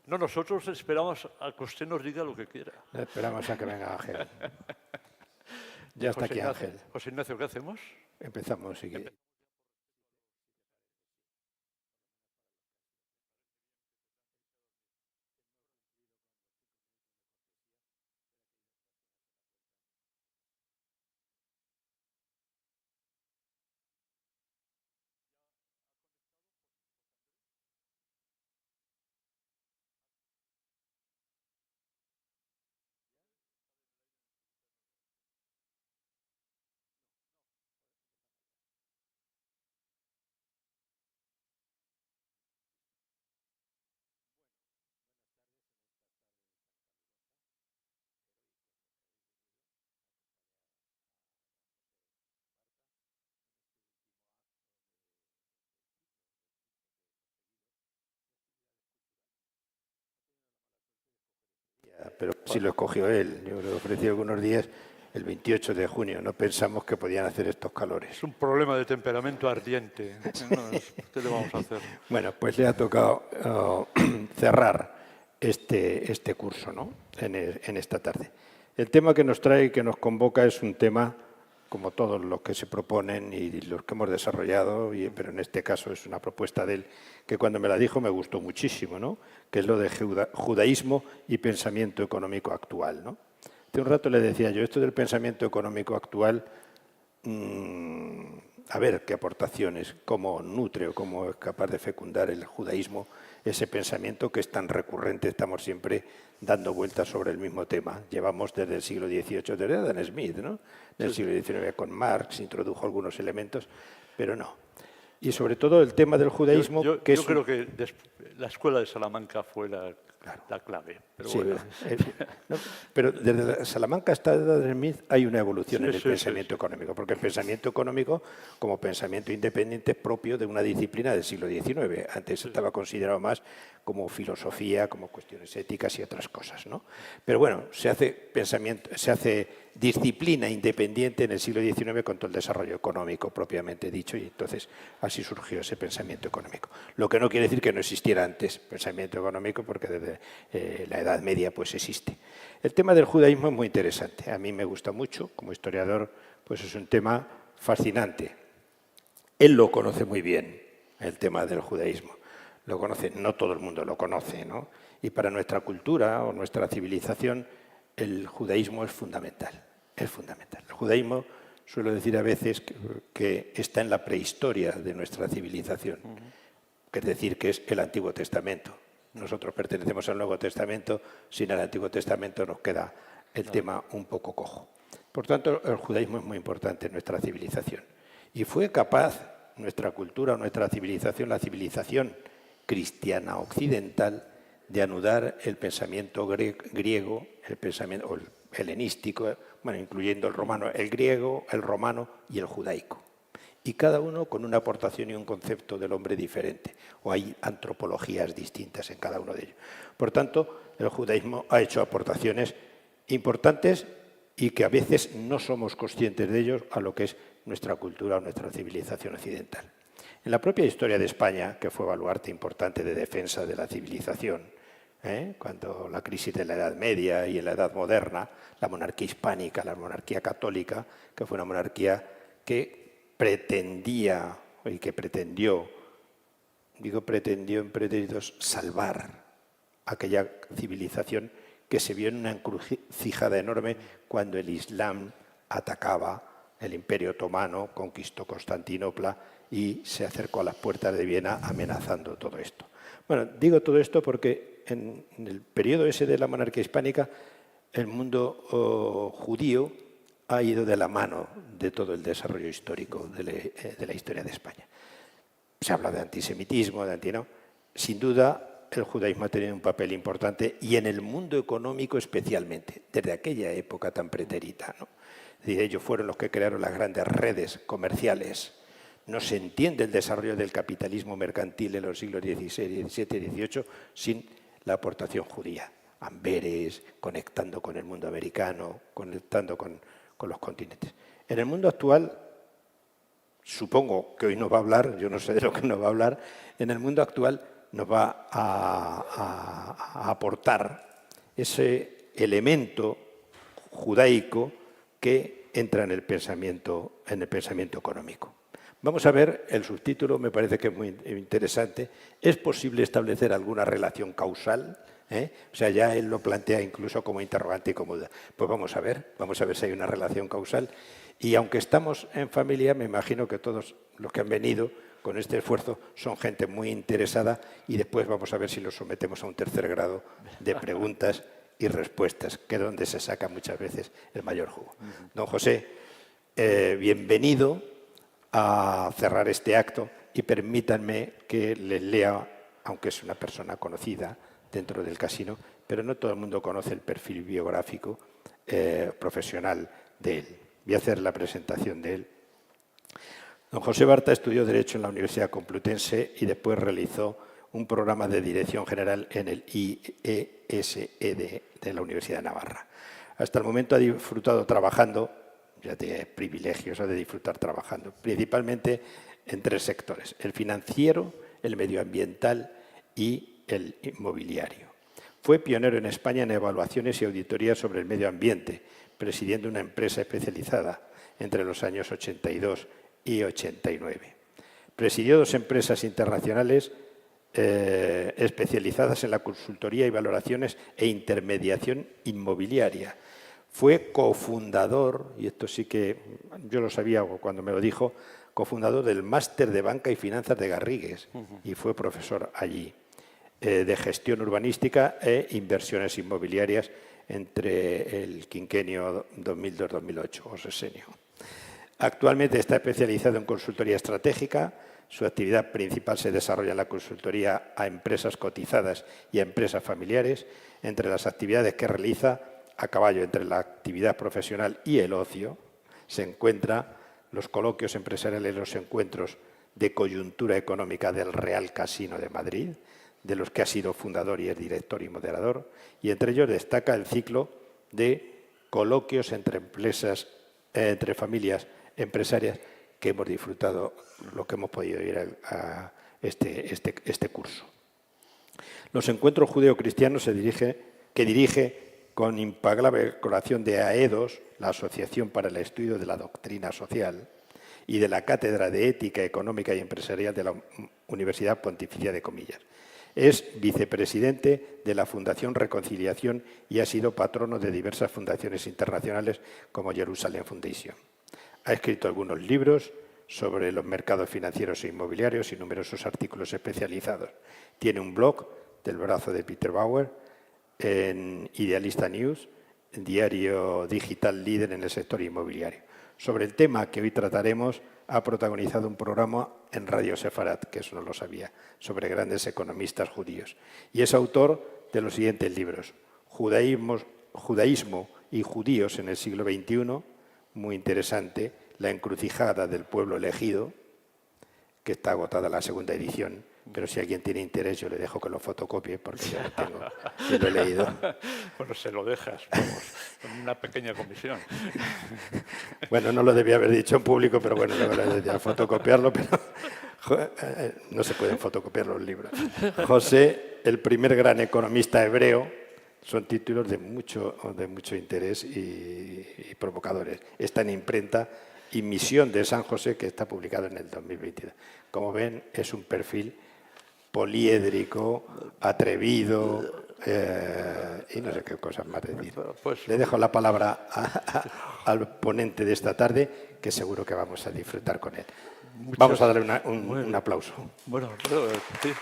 No, nosotros esperamos a que usted nos diga lo que quiera. Esperamos a que venga Ángel. Ya está aquí Ángel. José Ignacio, ¿qué hacemos? Empezamos. Pero sí lo escogió él. Yo le ofrecí algunos días el 28 de junio. No pensamos que podían hacer estos calores. Es un problema de temperamento ardiente. ¿Qué le vamos a hacer? Bueno, pues le ha tocado cerrar este curso, ¿no? en esta tarde. El tema que nos trae y que nos convoca es un tema, como todos los que se proponen y los que hemos desarrollado, pero en este caso es una propuesta de él, que cuando me la dijo me gustó muchísimo, ¿no? Que es lo de judaísmo y pensamiento económico actual, ¿no? Hace un rato le decía yo, esto del pensamiento económico actual, a ver qué aportaciones, cómo nutre o cómo es capaz de fecundar el judaísmo ese pensamiento que es tan recurrente, estamos siempre dando vueltas sobre el mismo tema. Llevamos desde el siglo XVIII, desde Adam Smith, ¿no? En el siglo XIX con Marx, introdujo algunos elementos, pero no. Y sobre todo el tema del judaísmo... Yo creo que la escuela de Salamanca fue la clave. Pero, sí, bueno. No, pero desde Salamanca hasta Adam Smith hay una evolución en el pensamiento económico, porque el pensamiento económico, como pensamiento independiente, es propio de una disciplina del siglo XIX. Antes estaba considerado más como filosofía, como cuestiones éticas y otras cosas, ¿no? Pero bueno, se hace disciplina independiente en el siglo XIX con todo el desarrollo económico propiamente dicho, y entonces así surgió ese pensamiento económico. Lo que no quiere decir que no existiera antes pensamiento económico, porque desde la Edad Media pues existe. El tema del judaísmo es muy interesante, a mí me gusta mucho, como historiador pues es un tema fascinante. Él lo conoce muy bien, el tema del judaísmo. Lo conoce, no todo el mundo lo conoce, ¿no? Y para nuestra cultura o nuestra civilización el judaísmo es fundamental, es fundamental. El judaísmo, suelo decir a veces que está en la prehistoria de nuestra civilización, es decir, que es el Antiguo Testamento. Nosotros pertenecemos al Nuevo Testamento, sin el Antiguo Testamento nos queda el tema un poco cojo. Por tanto, el judaísmo es muy importante en nuestra civilización. Y fue capaz nuestra cultura, nuestra civilización, la civilización cristiana occidental, de anudar el pensamiento griego, el pensamiento helenístico, bueno, incluyendo el romano, el griego, el romano y el judaico. Y cada uno con una aportación y un concepto del hombre diferente, o hay antropologías distintas en cada uno de ellos. Por tanto, el judaísmo ha hecho aportaciones importantes y que a veces no somos conscientes de ellos a lo que es nuestra cultura o nuestra civilización occidental. En la propia historia de España, que fue baluarte importante de defensa de la civilización, cuando la crisis de la Edad Media y en la Edad Moderna, la monarquía hispánica, la monarquía católica, que fue una monarquía que pretendía y que pretendió, digo pretendió en pretéritos, salvar aquella civilización que se vio en una encrucijada enorme cuando el Islam atacaba el Imperio Otomano, conquistó Constantinopla y se acercó a las puertas de Viena amenazando todo esto. Bueno, digo todo esto porque en el periodo ese de la monarquía hispánica el mundo judío ha ido de la mano de todo el desarrollo histórico de la historia de España. Se habla de antisemitismo, sin duda el judaísmo ha tenido un papel importante y en el mundo económico especialmente, desde aquella época tan pretérita, ¿no? Es decir, ellos fueron los que crearon las grandes redes comerciales. No se entiende el desarrollo del capitalismo mercantil en los siglos XVI, XVII, XVIII sin la aportación judía. Amberes, conectando con el mundo americano, conectando con los continentes. En el mundo actual, supongo que hoy no va a hablar, yo no sé de lo que no va a hablar, en el mundo actual nos va a aportar ese elemento judaico que entra en el pensamiento económico. Vamos a ver el subtítulo, me parece que es muy interesante. ¿Es posible establecer alguna relación causal? O sea, ya él lo plantea incluso como interrogante y como duda. Pues vamos a ver si hay una relación causal. Y aunque estamos en familia, me imagino que todos los que han venido con este esfuerzo son gente muy interesada y después vamos a ver si los sometemos a un tercer grado de preguntas y respuestas, que es donde se saca muchas veces el mayor jugo. Don José, bienvenido a cerrar este acto y permítanme que les lea, aunque es una persona conocida dentro del casino, pero no todo el mundo conoce el perfil biográfico profesional de él. Voy a hacer la presentación de él. Don José Barta estudió Derecho en la Universidad Complutense y después realizó un programa de Dirección General en el IESED de la Universidad de Navarra. Hasta el momento ha disfrutado trabajando, ya tiene privilegios de disfrutar trabajando, principalmente en 3 sectores: el financiero, el medioambiental y el inmobiliario. Fue pionero en España en evaluaciones y auditorías sobre el medio ambiente, presidiendo una empresa especializada entre los años 82 y 89. Presidió 2 empresas internacionales especializadas en la consultoría y valoraciones e intermediación inmobiliaria. Fue cofundador, y esto sí que yo lo sabía cuando me lo dijo, cofundador del Máster de Banca y Finanzas de Garrigues, y fue profesor allí, de gestión urbanística e inversiones inmobiliarias entre el quinquenio 2002-2008, o sexenio. Actualmente está especializado en consultoría estratégica. Su actividad principal se desarrolla en la consultoría a empresas cotizadas y a empresas familiares. Entre las actividades que realiza, a caballo entre la actividad profesional y el ocio, se encuentran los coloquios empresariales, los encuentros de coyuntura económica del Real Casino de Madrid, de los que ha sido fundador y es director y moderador, y entre ellos destaca el ciclo de coloquios entre familias empresarias que hemos disfrutado, lo que hemos podido ir a este curso. Los encuentros judeo-cristianos que dirige con impagable colaboración de AEDOS, la Asociación para el Estudio de la Doctrina Social, y de la Cátedra de Ética Económica y Empresarial de la Universidad Pontificia de Comillas. Es vicepresidente de la Fundación Reconciliación y ha sido patrono de diversas fundaciones internacionales como Jerusalem Foundation. Ha escrito algunos libros sobre los mercados financieros e inmobiliarios y numerosos artículos especializados. Tiene un blog del brazo de Peter Bauer en Idealista News, diario digital líder en el sector inmobiliario. Sobre el tema que hoy trataremos, ha protagonizado un programa en Radio Sefarat, que eso no lo sabía, sobre grandes economistas judíos. Y es autor de los siguientes libros: Judaísmo y judíos en el siglo XXI, muy interesante; La encrucijada del pueblo elegido, que está agotada la 2ª edición, pero si alguien tiene interés yo le dejo que lo fotocopie porque ya lo tengo, yo lo he leído. Bueno, se lo dejas, vamos, con una pequeña comisión. Bueno, no lo debía haber dicho en público, pero bueno, luego le decía fotocopiarlo, pero no se pueden fotocopiar los libros. José, el primer gran economista hebreo, son títulos de mucho interés y provocadores. Está en imprenta y Misión de San José, que está publicado en el 2022. Como ven, es un perfil poliédrico, atrevido y no sé qué cosas más decir. Le dejo la palabra al ponente de esta tarde, que seguro que vamos a disfrutar con él. Vamos a darle un aplauso. Bueno, sí.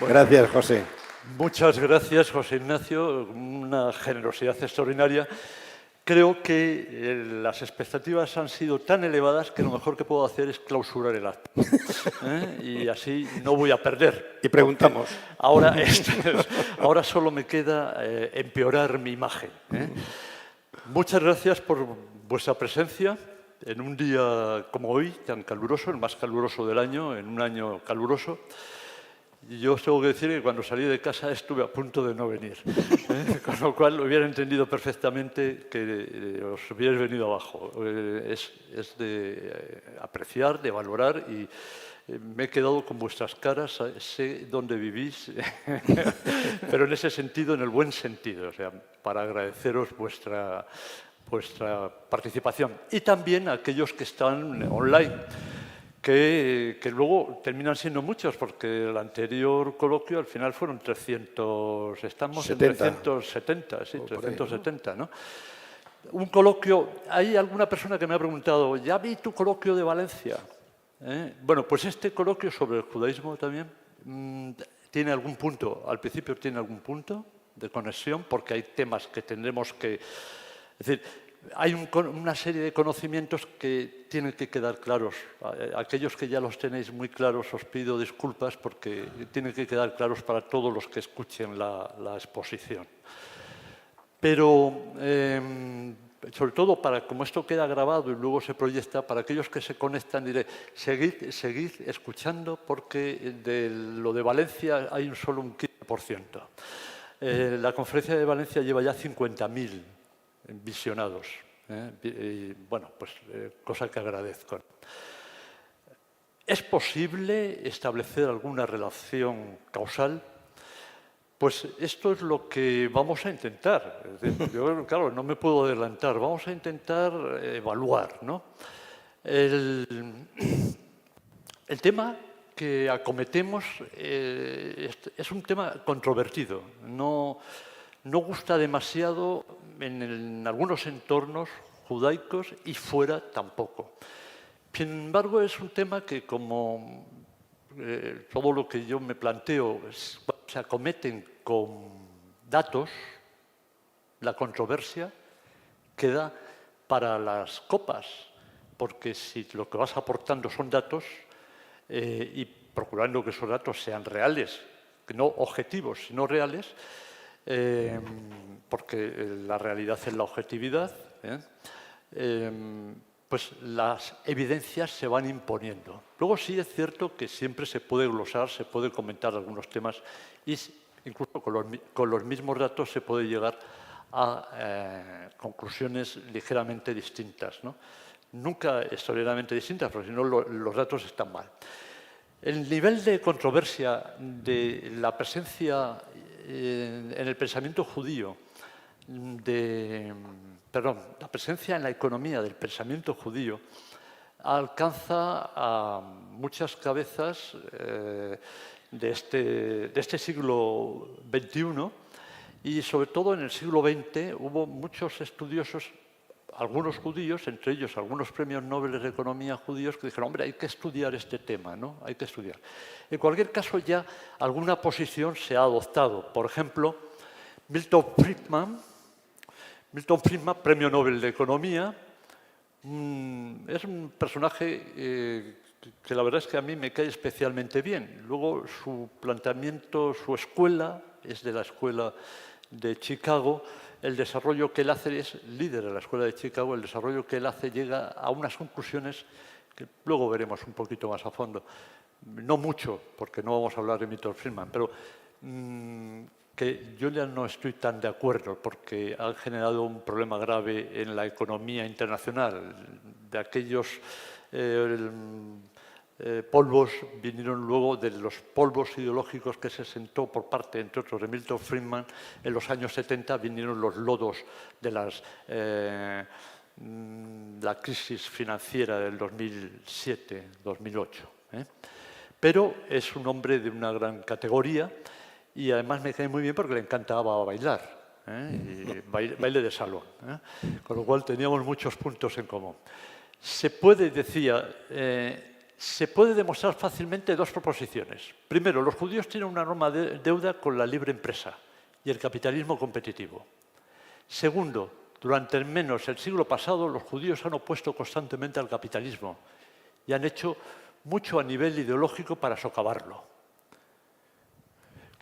Gracias, José. Muchas gracias, José Ignacio. Una generosidad extraordinaria. Creo que las expectativas han sido tan elevadas que lo mejor que puedo hacer es clausurar el acto. Y así no voy a perder. Y preguntamos. Ahora solo me queda empeorar mi imagen. Muchas gracias por vuestra presencia en un día como hoy, tan caluroso, el más caluroso del año, en un año caluroso. Y yo os tengo que decir que cuando salí de casa estuve a punto de no venir, con lo cual hubiera entendido perfectamente que os hubierais venido abajo. Es de apreciar, de valorar me he quedado con vuestras caras, sé dónde vivís, pero en ese sentido, en el buen sentido, o sea, para agradeceros vuestra participación. Y también a aquellos que están online, que luego terminan siendo muchos, porque el anterior coloquio al final fueron 300, estamos 70. en 370, sí, O por ahí, 370, ¿no? Un coloquio, hay alguna persona que me ha preguntado, ya vi tu coloquio de Valencia. Bueno, pues este coloquio sobre el judaísmo también tiene algún punto, al principio tiene algún punto de conexión, porque hay temas que tendremos que... Es decir, hay una serie de conocimientos que tienen que quedar claros. Aquellos que ya los tenéis muy claros os pido disculpas porque tienen que quedar claros para todos los que escuchen la exposición. Pero, sobre todo, como esto queda grabado y luego se proyecta, para aquellos que se conectan, diré, seguid escuchando porque de lo de Valencia hay solo un 15%. La conferencia de Valencia lleva ya 50.000 visionados. Y, bueno, pues cosa que agradezco. ¿Es posible establecer alguna relación causal? Pues esto es lo que vamos a intentar. Es decir, yo, claro, no me puedo adelantar. Vamos a intentar evaluar, ¿no? El tema que acometemos es un tema controvertido. No gusta demasiado en algunos entornos judaicos y fuera tampoco. Sin embargo, es un tema que, como todo lo que yo me planteo se acometen con datos, la controversia queda para las copas, porque si lo que vas aportando son datos y procurando que esos datos sean reales, no objetivos, sino reales, porque la realidad es la objetividad, pues las evidencias se van imponiendo. Luego sí es cierto que siempre se puede glosar, se puede comentar algunos temas y incluso con los mismos datos se puede llegar a conclusiones ligeramente distintas, ¿no? Nunca extraordinariamente distintas, porque si no los datos están mal. El nivel de controversia de la presencia en el pensamiento judío la presencia en la economía del pensamiento judío alcanza a muchas cabezas de este siglo XXI y sobre todo en el siglo XX hubo muchos estudiosos, algunos judíos, entre ellos algunos premios Nobel de Economía judíos que dijeron, hombre, hay que estudiar este tema, ¿no? Hay que estudiar. En cualquier caso ya alguna posición se ha adoptado. Por ejemplo, Milton Friedman, Premio Nobel de Economía, es un personaje que la verdad es que a mí me cae especialmente bien. Luego su planteamiento, su escuela, es de la escuela de Chicago. El desarrollo que él hace es líder de la escuela de Chicago. El desarrollo que él hace llega a unas conclusiones que luego veremos un poquito más a fondo. No mucho, porque no vamos a hablar de Milton Friedman, pero que yo ya no estoy tan de acuerdo porque han generado un problema grave en la economía internacional. De aquellos polvos vinieron luego de los polvos ideológicos que se sentó por parte, entre otros, de Milton Friedman. En los años 70 vinieron los lodos de la crisis financiera del 2007-2008. Pero es un hombre de una gran categoría. Y además me cae muy bien porque le encantaba bailar, y baile de salón. Con lo cual teníamos muchos puntos en común. Se puede, decía, se puede demostrar fácilmente dos proposiciones. Primero, los judíos tienen una enorme deuda con la libre empresa y el capitalismo competitivo. Segundo, durante al menos el siglo pasado, los judíos han opuesto constantemente al capitalismo y han hecho mucho a nivel ideológico para socavarlo.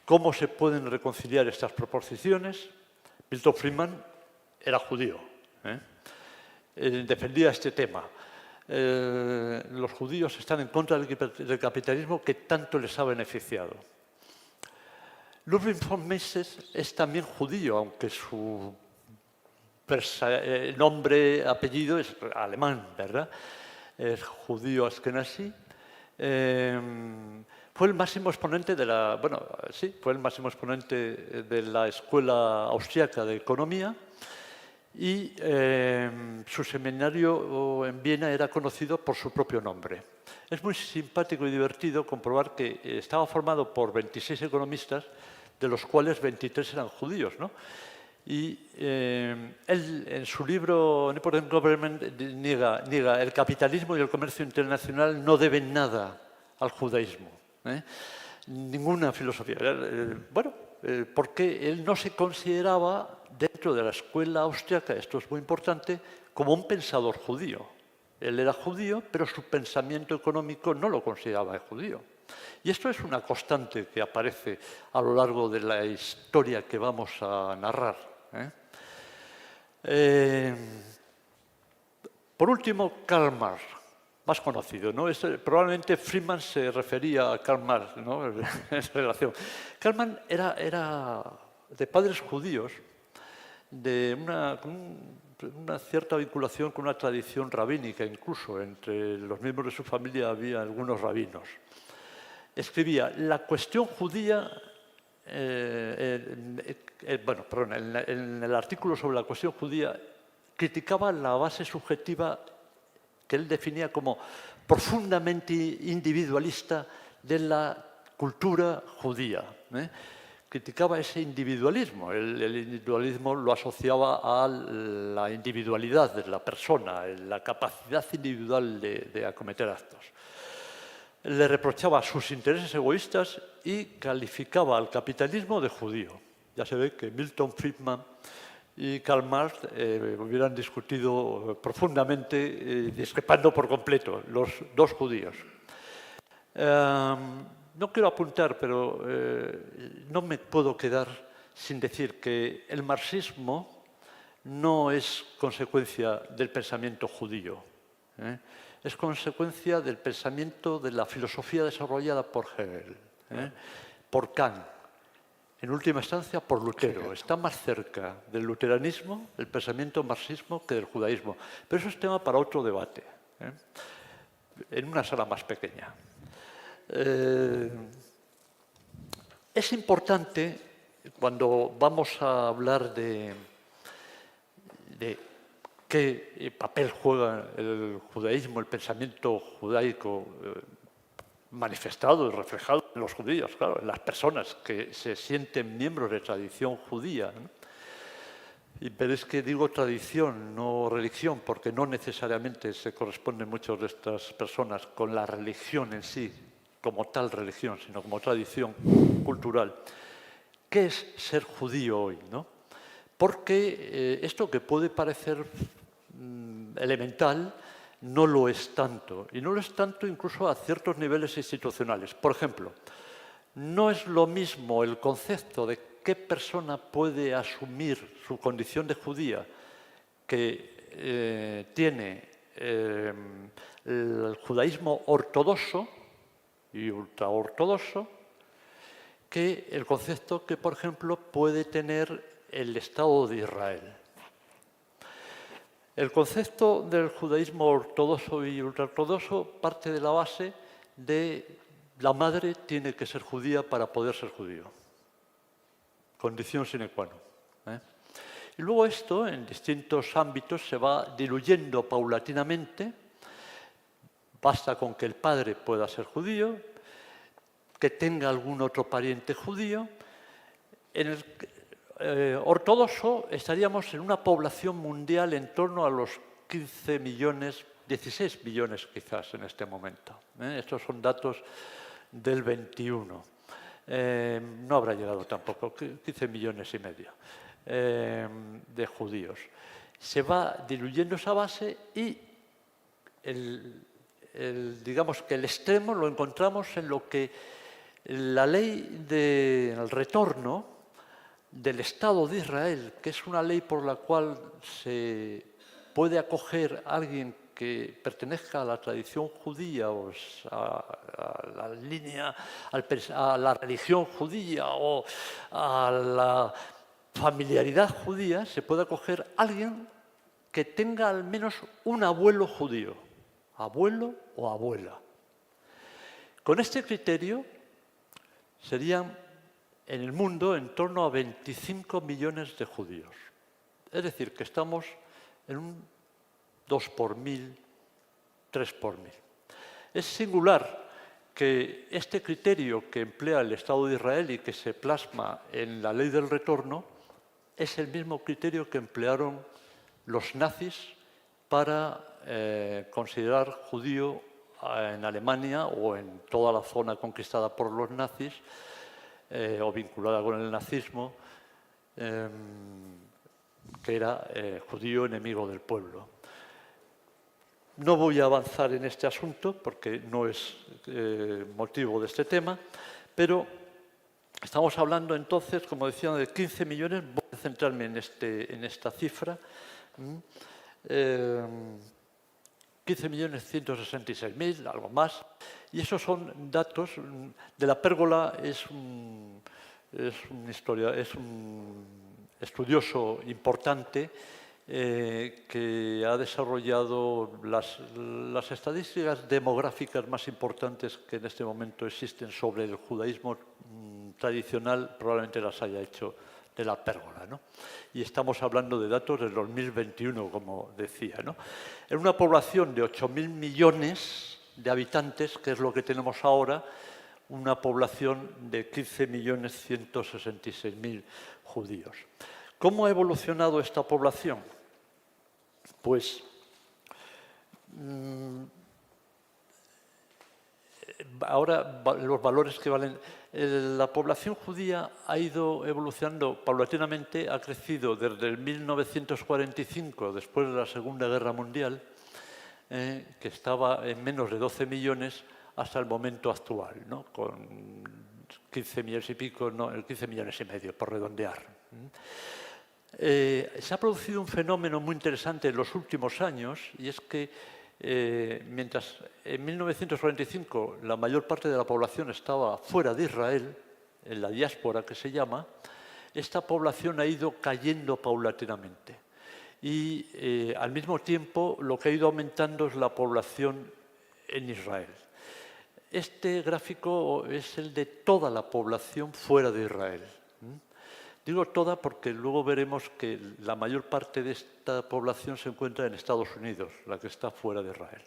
¿Cómo se pueden reconciliar estas proposiciones? Milton Friedman era judío, defendía este tema. Los judíos están en contra del capitalismo que tanto les ha beneficiado. Ludwig von Mises es también judío, aunque su nombre, apellido es alemán, ¿verdad? Es judío askenazí. Fue el máximo exponente de la, fue el máximo exponente de la Escuela Austriaca de Economía y su seminario en Viena era conocido por su propio nombre. Es muy simpático y divertido comprobar que estaba formado por 26 economistas, de los cuales 23 eran judíos, ¿no? Y él, en su libro Important Government, niega el capitalismo y el comercio internacional no deben nada al judaísmo. Ninguna filosofía. Porque él no se consideraba, dentro de la escuela austriaca, esto es muy importante, como un pensador judío. Él era judío, pero su pensamiento económico no lo consideraba judío. Y esto es una constante que aparece a lo largo de la historia que vamos a narrar. Por último, Karl Marx, más conocido, ¿no? Probablemente Friedman se refería a Karl Marx, ¿no? En relación. Karl Marx era de padres judíos, de una cierta vinculación con una tradición rabínica, incluso entre los miembros de su familia había algunos rabinos. Escribía: la cuestión judía, en el artículo sobre la cuestión judía, criticaba la base subjetiva que él definía como profundamente individualista de la cultura judía. Criticaba ese individualismo. El individualismo lo asociaba a la individualidad de la persona, la capacidad individual de acometer actos. Le reprochaba sus intereses egoístas y calificaba al capitalismo de judío. Ya se ve que Milton Friedman y Karl Marx hubieran discutido profundamente, discrepando por completo, los dos judíos. No quiero apuntar, pero no me puedo quedar sin decir que el marxismo no es consecuencia del pensamiento judío. Es consecuencia del pensamiento de la filosofía desarrollada por Hegel, por Kant, en última instancia por Lutero. Está más cerca del luteranismo, el pensamiento marxismo, que del judaísmo. Pero eso es tema para otro debate, en una sala más pequeña. Es importante, cuando vamos a hablar de qué papel juega el judaísmo, el pensamiento judaico, manifestado y reflejado en los judíos, claro, en las personas que se sienten miembros de tradición judía, ¿no? Pero es que digo tradición, no religión, porque no necesariamente se corresponden muchas de estas personas con la religión en sí, como tal religión, sino como tradición cultural. ¿Qué es ser judío hoy, no? Porque esto que puede parecer elemental no lo es tanto, y no lo es tanto incluso a ciertos niveles institucionales. Por ejemplo, no es lo mismo el concepto de qué persona puede asumir su condición de judía que tiene el judaísmo ortodoxo y ultraortodoxo que el concepto que, por ejemplo, puede tener el Estado de Israel. El concepto del judaísmo ortodoxo y ultraortodoxo parte de la base de la madre tiene que ser judía para poder ser judío. Condición sine qua non. Y luego esto, en distintos ámbitos, se va diluyendo paulatinamente. Basta con que el padre pueda ser judío, que tenga algún otro pariente judío. En el ortodoxo estaríamos en una población mundial en torno a los 15 millones, 16 millones quizás en este momento. Estos son datos del 21. No habrá llegado tampoco, 15 millones y medio de judíos. Se va diluyendo esa base y digamos que el extremo lo encontramos en lo que la ley del retorno del Estado de Israel, que es una ley por la cual se puede acoger a alguien que pertenezca a la tradición judía o a la línea, a la religión judía o a la familiaridad judía, se puede acoger a alguien que tenga al menos un abuelo judío, abuelo o abuela. Con este criterio serían en el mundo en torno a 25 millones de judíos. Es decir, que estamos en un 2 por 1000, 3 por 1000. Es singular que este criterio que emplea el Estado de Israel y que se plasma en la ley del retorno es el mismo criterio que emplearon los nazis para considerar judío en Alemania o en toda la zona conquistada por los nazis o vinculada con el nazismo, que era judío enemigo del pueblo. No voy a avanzar en este asunto porque no es motivo de este tema, pero estamos hablando entonces, como decía, de 15 millones. Voy a centrarme en esta cifra. 15.166.000, algo más. Y esos son datos de la Pérgola. Es un estudioso importante que ha desarrollado las estadísticas demográficas más importantes que en este momento existen sobre el judaísmo tradicional. Probablemente las haya hecho de la Pérgola, ¿no? Y estamos hablando de datos del 2021, como decía, ¿no? En una población de 8.000 millones de habitantes, que es lo que tenemos ahora, una población de 15.166.000 judíos. ¿Cómo ha evolucionado esta población? Pues ahora los valores que valen. La población judía ha ido evolucionando paulatinamente, ha crecido desde el 1945, después de la Segunda Guerra Mundial, que estaba en menos de 12 millones, hasta el momento actual, ¿no? Con 15 millones y pico, no, 15 millones y medio, por redondear. Se ha producido un fenómeno muy interesante en los últimos años, y es que mientras en 1945 la mayor parte de la población estaba fuera de Israel, en la diáspora que se llama, esta población ha ido cayendo paulatinamente. Y al mismo tiempo lo que ha ido aumentando es la población en Israel. Este gráfico es el de toda la población fuera de Israel. Digo toda porque luego veremos que la mayor parte de esta población se encuentra en Estados Unidos, la que está fuera de Israel.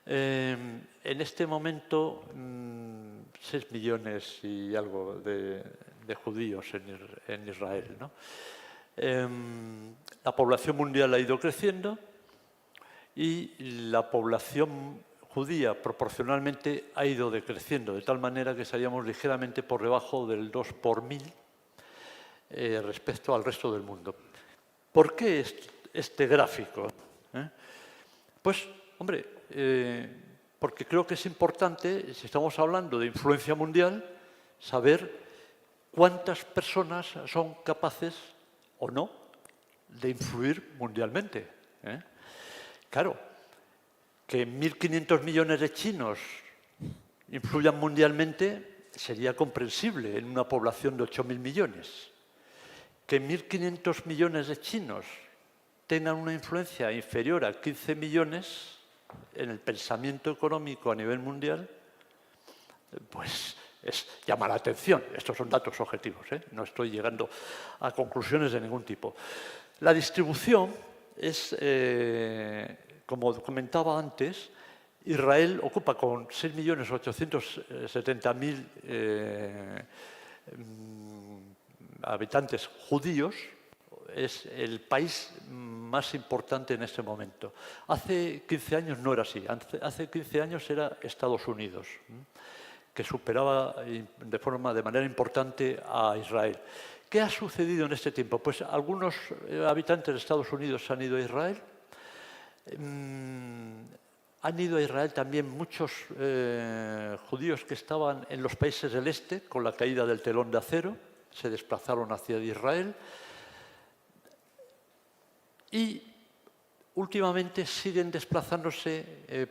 En este momento, 6 millones y algo de judíos en Israel, ¿no? La población mundial ha ido creciendo y la población judía proporcionalmente ha ido decreciendo, de tal manera que estaríamos ligeramente por debajo del 2 por 1000 respecto al resto del mundo. ¿Por qué este gráfico? Pues, hombre, porque creo que es importante, si estamos hablando de influencia mundial, saber cuántas personas son capaces o no de influir mundialmente. Claro, que 1.500 millones de chinos influyan mundialmente sería comprensible en una población de 8.000 millones. Que 1.500 millones de chinos tengan una influencia inferior a 15 millones en el pensamiento económico a nivel mundial, pues llama la atención. Estos son datos objetivos, no estoy llegando a conclusiones de ningún tipo. La distribución es, como comentaba antes, Israel ocupa con 6.870.000 habitantes judíos, es el país más importante en este momento. Hace 15 años no era así. Hace 15 años era Estados Unidos, que superaba de manera importante a Israel. ¿Qué ha sucedido en este tiempo? Pues algunos habitantes de Estados Unidos han ido a Israel. Han ido a Israel también muchos judíos que estaban en los países del este con la caída del telón de acero. Se desplazaron hacia Israel y últimamente siguen desplazándose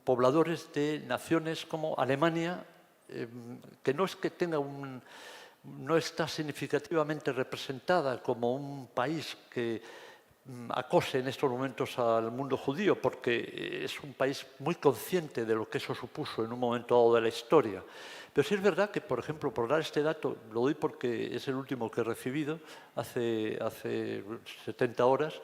pobladores de naciones como Alemania, que no es que tenga no está significativamente representada como un país que acose en estos momentos al mundo judío, porque es un país muy consciente de lo que eso supuso en un momento dado de la historia. Pero sí es verdad que, por ejemplo, por dar este dato, lo doy porque es el último que he recibido hace 70 horas,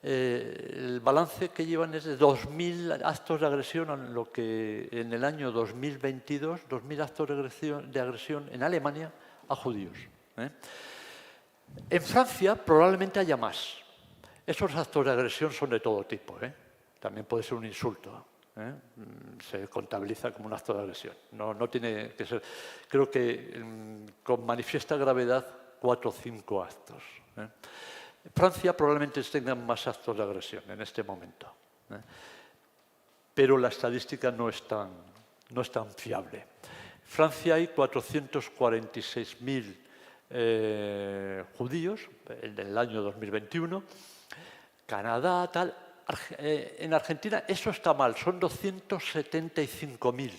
el balance que llevan es de 2.000 actos de agresión, lo que en el año 2022, 2.000 actos de agresión en Alemania a judíos. En Francia probablemente haya más. Esos actos de agresión son de todo tipo. También puede ser un insulto. Se contabiliza como un acto de agresión. No tiene que ser. Creo que con manifiesta gravedad 4 o 5 actos. Francia probablemente tenga más actos de agresión en este momento. Pero la estadística no es tan fiable. Francia hay 446.000 judíos en el año 2021. Canadá, tal. En Argentina eso está mal, son 275.000.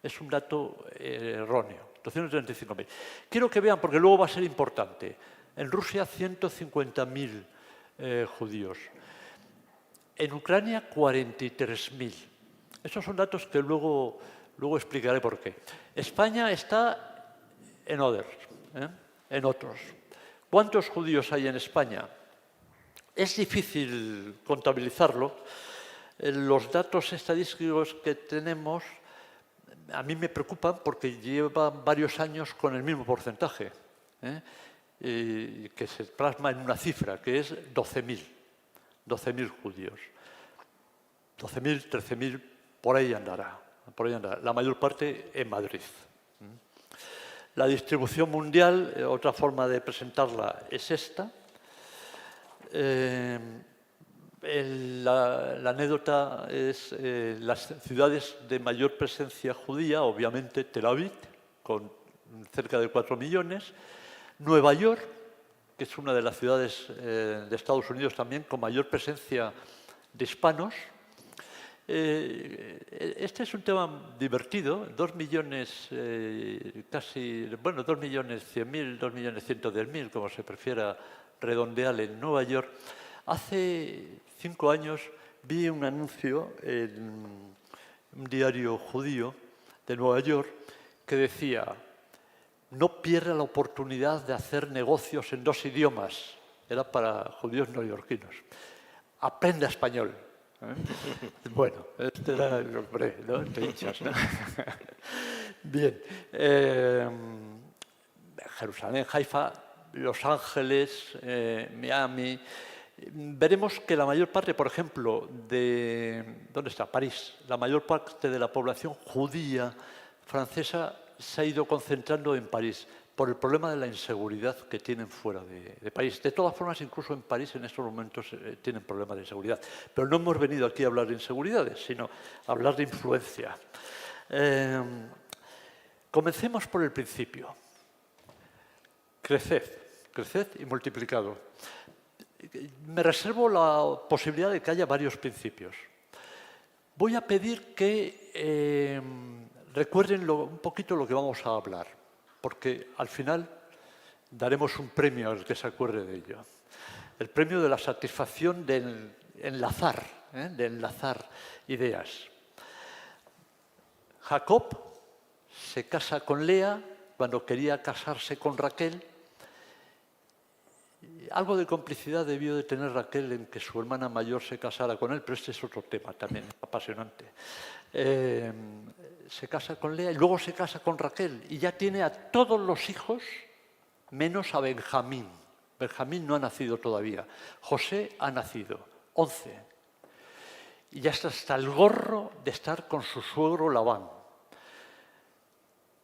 Es un dato erróneo, 275.000. Quiero que vean, porque luego va a ser importante. En Rusia, 150.000 judíos. En Ucrania, 43.000. Esos son datos que luego explicaré por qué. España está en otros. ¿Cuántos judíos hay en España? Es difícil contabilizarlo. Los datos estadísticos que tenemos a mí me preocupan porque llevan varios años con el mismo porcentaje, y que se plasma en una cifra, que es 12.000 judíos. 12.000, 13.000, por ahí andará. La mayor parte en Madrid. La distribución mundial, otra forma de presentarla es esta. La anécdota es las ciudades de mayor presencia judía, obviamente Tel Aviv, con cerca de 4 millones, Nueva York, que es una de las ciudades de Estados Unidos también con mayor presencia de hispanos. Este es un tema divertido, 2 millones 2 millones 100.000, 2 millones 110.000, como se prefiera redondear, en Nueva York. Hace 5 años vi un anuncio en un diario judío de Nueva York que decía: no pierda la oportunidad de hacer negocios en 2 idiomas. Era para judíos neoyorquinos. Aprenda español. Bueno, este era el hombre, ¿no? Te hinchas, ¿no? Bien. Jerusalén, Haifa, Los Ángeles, Miami. Veremos que la mayor parte, por ejemplo, ¿dónde está? París. La mayor parte de la población judía francesa se ha ido concentrando en París por el problema de la inseguridad que tienen fuera de París. De todas formas, incluso en París en estos momentos tienen problemas de inseguridad. Pero no hemos venido aquí a hablar de inseguridades, sino a hablar de influencia. Comencemos por el principio. Creced y multiplicado. Me reservo la posibilidad de que haya varios principios. Voy a pedir que recuerden un poquito lo que vamos a hablar, porque al final daremos un premio al que se acuerde de ello. El premio de la satisfacción de enlazar ideas. Jacob se casa con Lea cuando quería casarse con Raquel. Algo de complicidad debió de tener Raquel en que su hermana mayor se casara con él, pero este es otro tema también apasionante. Se casa con Lea y luego se casa con Raquel y ya tiene a todos los hijos menos a Benjamín. Benjamín no ha nacido todavía. José ha nacido, 11. Y ya está hasta el gorro de estar con su suegro Labán.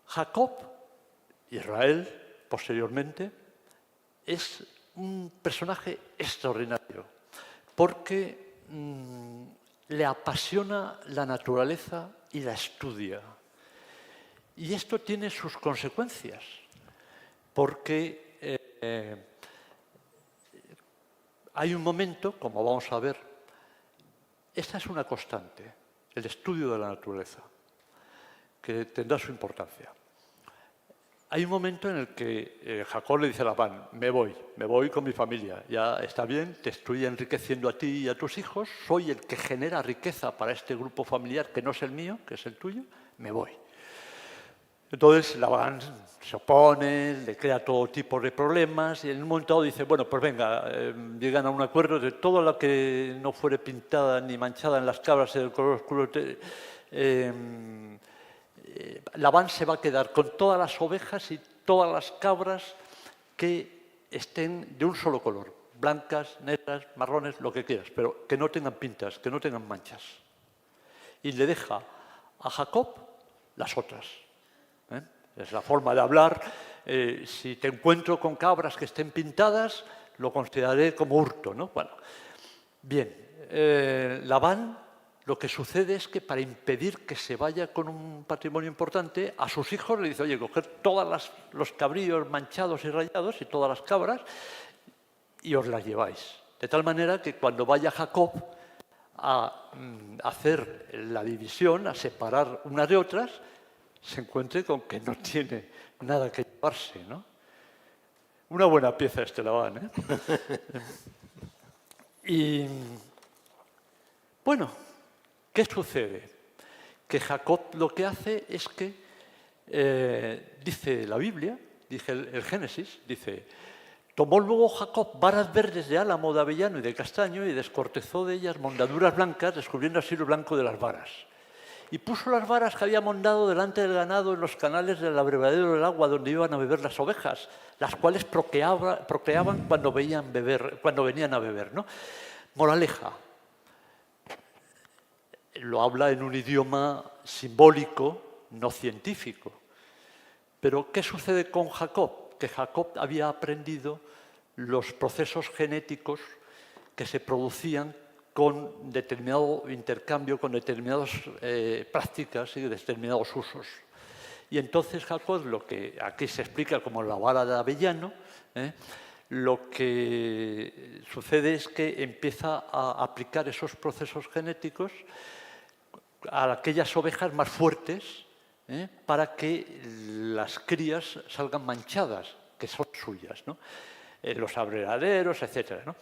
Jacob, Israel, posteriormente, es un personaje extraordinario porque le apasiona la naturaleza y la estudia. Y esto tiene sus consecuencias, porque hay un momento, como vamos a ver, esta es una constante, el estudio de la naturaleza, que tendrá su importancia. hay un momento en el que Jacob le dice a Labán, me voy con mi familia, ya está bien, te estoy enriqueciendo a ti y a tus hijos, soy el que genera riqueza para este grupo familiar que no es el mío, que es el tuyo, me voy. Entonces Labán se opone, le crea todo tipo de problemas y en un momento dado dice, bueno, pues venga, llegan a un acuerdo de todo lo que no fuere pintada ni manchada en las cabras del color oscuro. Labán se va a quedar con todas las ovejas y todas las cabras que estén de un solo color, blancas, negras, marrones, lo que quieras, pero que no tengan pintas, que no tengan manchas. Y le deja a Jacob las otras. Es la forma de hablar. Si te encuentro con cabras que estén pintadas, lo consideraré como hurto, ¿no? Bueno, bien, Labán, lo que sucede es que para impedir que se vaya con un patrimonio importante, a sus hijos le dice, oye, coger todos los cabríos manchados y rayados y todas las cabras y os las lleváis. De tal manera que cuando vaya Jacob a hacer la división, a separar unas de otras, se encuentre con que no tiene nada que llevarse, ¿no? Una buena pieza este Labán, ¿eh? Y, bueno, ¿qué sucede? Que Jacob lo que hace es que, dice la Biblia, dice el Génesis, dice, tomó luego Jacob varas verdes de álamo, de avellano y de castaño y descortezó de ellas mondaduras blancas, descubriendo así lo blanco de las varas. Y puso las varas que había mondado delante del ganado en los canales del abrevadero del agua donde iban a beber las ovejas, las cuales procreaban cuando venían a beber, ¿no? Moraleja. Lo habla en un idioma simbólico, no científico. Pero ¿qué sucede con Jacob? Que Jacob había aprendido los procesos genéticos que se producían con determinado intercambio, con determinadas prácticas y determinados usos. Y entonces Jacob, lo que aquí se explica como la vara de avellano, lo que sucede es que empieza a aplicar esos procesos genéticos a aquellas ovejas más fuertes para que las crías salgan manchadas, que son suyas, ¿no? Los abrevaderos, etcétera, ¿no?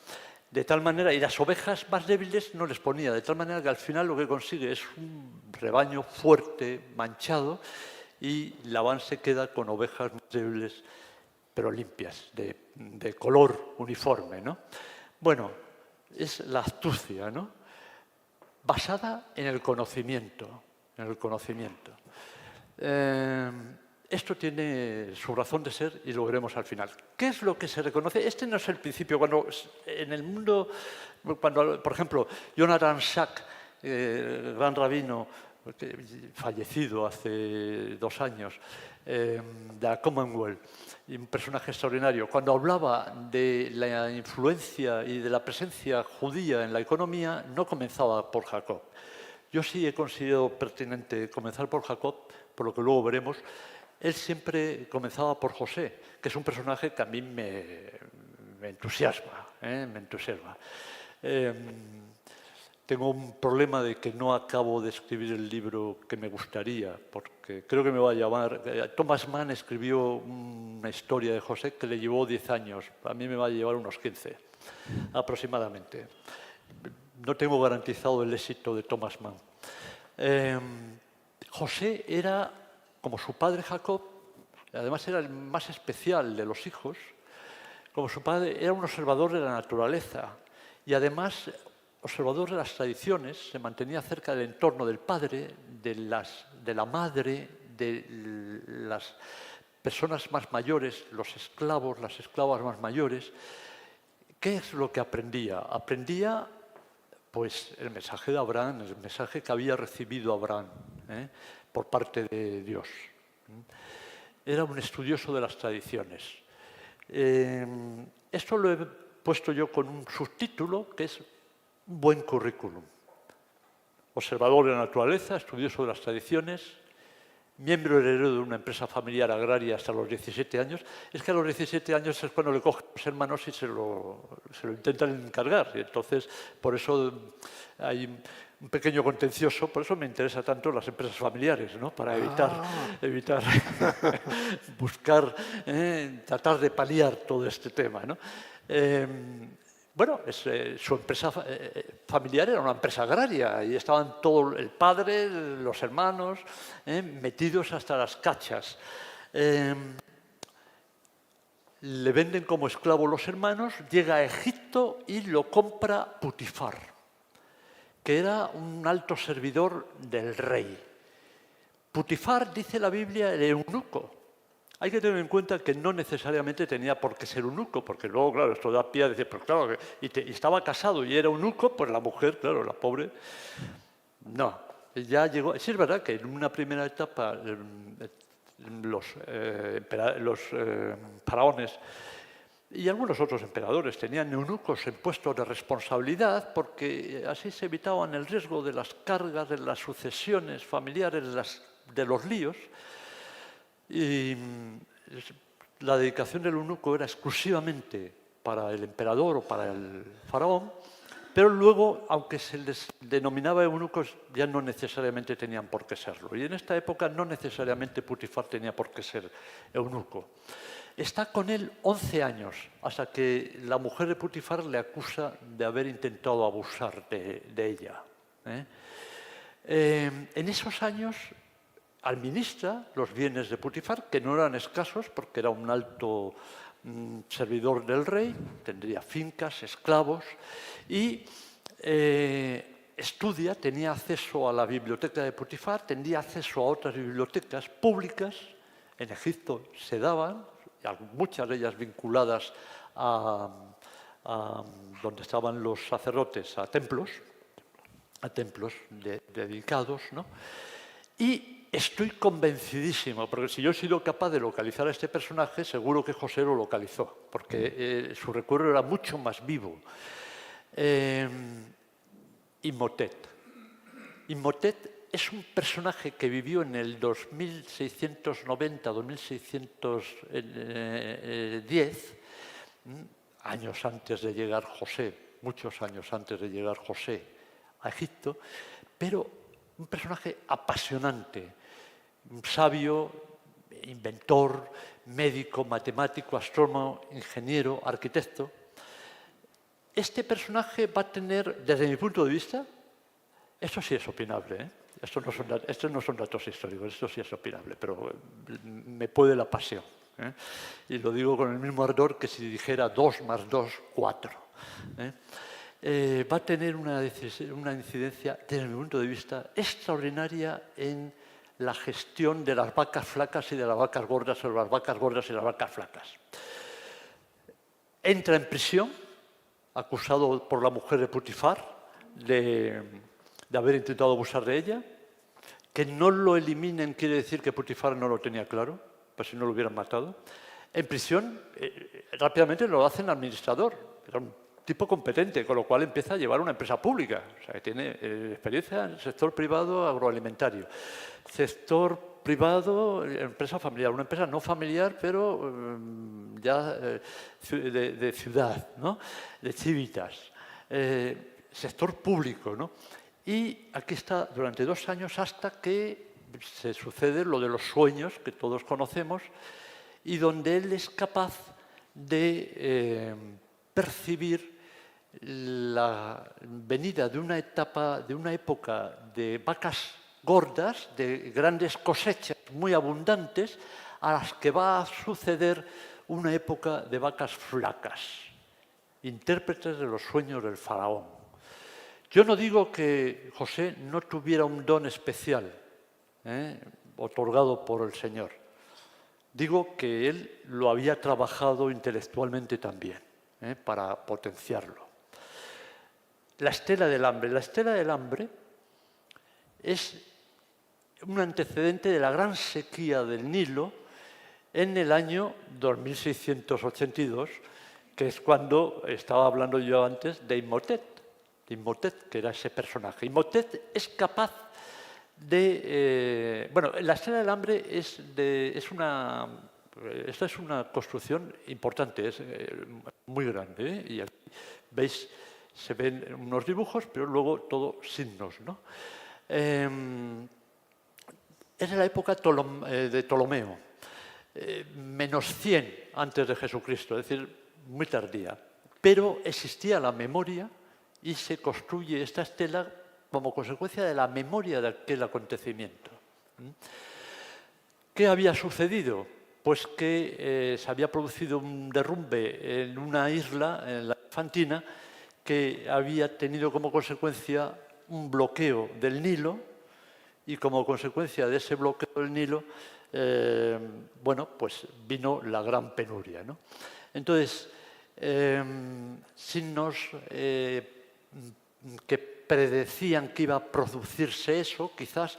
De tal manera, y las ovejas más débiles no les ponía, de tal manera que al final lo que consigue es un rebaño fuerte, manchado, y Labán se queda con ovejas más débiles, pero limpias, de color uniforme, ¿no? Bueno, es la astucia, ¿no? Basada en el conocimiento, esto tiene su razón de ser y lo veremos al final. ¿Qué es lo que se reconoce? Este no es el principio. Cuando en el mundo, por ejemplo, Jonathan Sacks, gran rabino, fallecido hace 2 años, de la Commonwealth, un personaje extraordinario, cuando hablaba de la influencia y de la presencia judía en la economía, no comenzaba por Jacob. Yo sí he considerado pertinente comenzar por Jacob, por lo que luego veremos. Él siempre comenzaba por José, que es un personaje que a mí me entusiasma, me entusiasma. Tengo un problema de que no acabo de escribir el libro que me gustaría, porque creo que me va a llamar... Thomas Mann escribió una historia de José que le llevó 10 años, a mí me va a llevar unos 15, aproximadamente. No tengo garantizado el éxito de Thomas Mann. José era, como su padre Jacob, además era el más especial de los hijos, como su padre era un observador de la naturaleza y además observador de las tradiciones, se mantenía cerca del entorno del padre, de la madre, de las personas más mayores, los esclavos, las esclavas más mayores. ¿Qué es lo que aprendía? Aprendía pues el mensaje de Abraham, el mensaje que había recibido Abraham por parte de Dios. Era un estudioso de las tradiciones. Esto lo he puesto yo con un subtítulo que es un buen currículum. Observador de la naturaleza, estudioso de las tradiciones, miembro heredero de una empresa familiar agraria hasta los 17 años. Es que a los 17 años es cuando le cogen los hermanos y se lo intentan encargar. Y entonces, por eso hay un pequeño contencioso, por eso me interesan tanto las empresas familiares, ¿no? Para evitar buscar, tratar de paliar todo este tema, ¿no? Bueno, su empresa familiar era una empresa agraria y estaban todo el padre, los hermanos, metidos hasta las cachas. Le venden como esclavo los hermanos, llega a Egipto y lo compra Putifar, que era un alto servidor del rey. Putifar, dice la Biblia, era eunuco. Hay que tener en cuenta que no necesariamente tenía por qué ser eunuco, porque luego, claro, esto da pie a decir, pues claro, y estaba casado y era eunuco, pues la mujer, claro, la pobre, no. Ya llegó. Sí, es verdad que en una primera etapa los faraones y algunos otros emperadores tenían eunucos en puestos de responsabilidad porque así se evitaban el riesgo de las cargas, de las sucesiones familiares, de los líos. Y la dedicación del eunuco era exclusivamente para el emperador o para el faraón, pero luego, aunque se les denominaba eunucos, ya no necesariamente tenían por qué serlo. Y en esta época no necesariamente Putifar tenía por qué ser eunuco. Está con él 11 años, hasta que la mujer de Putifar le acusa de haber intentado abusar de ella. En esos años administra los bienes de Putifar, que no eran escasos porque era un alto servidor del rey, tendría fincas, esclavos, y estudia, tenía acceso a la biblioteca de Putifar, tenía acceso a otras bibliotecas públicas, en Egipto se daban, muchas de ellas vinculadas a donde estaban los sacerdotes, a templos dedicados, ¿no? Y estoy convencidísimo, porque si yo he sido capaz de localizar a este personaje, seguro que José lo localizó, porque su recuerdo era mucho más vivo. Imhotep. Imhotep es un personaje que vivió en el 2690-2610, años antes de llegar José, muchos años antes de llegar José a Egipto, pero un personaje apasionante, un sabio, inventor, médico, matemático, astrónomo, ingeniero, arquitecto. Este personaje va a tener, desde mi punto de vista, esto sí es opinable, estos no son datos históricos, esto sí es opinable, pero me puede la pasión. Y lo digo con el mismo ardor que si dijera 2 más 2, 4. Va a tener una incidencia, desde mi punto de vista, extraordinaria en la gestión de las vacas flacas y de las vacas gordas, o las vacas gordas y las vacas flacas. Entra en prisión, acusado por la mujer de Putifar de haber intentado abusar de ella. Que no lo eliminen quiere decir que Putifar no lo tenía claro, pues si no lo hubieran matado. En prisión, rápidamente lo hacen administrador. Era un tipo competente, con lo cual empieza a llevar una empresa pública. O sea, que tiene experiencia en el sector privado agroalimentario. Sector privado, empresa familiar. Una empresa no familiar, pero ya de ciudad, ¿no? De civitas. Sector público, ¿no? Y aquí está durante 2 años hasta que se sucede lo de los sueños que todos conocemos y donde él es capaz de percibir la venida de una época de vacas gordas, de grandes cosechas muy abundantes, a las que va a suceder una época de vacas flacas, intérpretes de los sueños del faraón. Yo no digo que José no tuviera un don especial otorgado por el Señor. Digo que él lo había trabajado intelectualmente también para potenciarlo. La estela del hambre. La estela del hambre es un antecedente de la gran sequía del Nilo en el año 2682, que es cuando estaba hablando yo antes de Imhotep. Imhotep, que era ese personaje. Imhotep es capaz de... bueno, la estela del hambre esta es una construcción importante, es muy grande. Y aquí veis Se ven unos dibujos, pero luego todo signos, ¿no? Era la época de Ptolomeo, menos 100 antes de Jesucristo, es decir, muy tardía. Pero existía la memoria y se construye esta estela como consecuencia de la memoria de aquel acontecimiento. ¿Qué había sucedido? Pues que se había producido un derrumbe en una isla, en la Infantina, que había tenido como consecuencia un bloqueo del Nilo y como consecuencia de ese bloqueo del Nilo, bueno, pues vino la gran penuria, ¿no? Entonces, signos que predecían que iba a producirse eso, quizás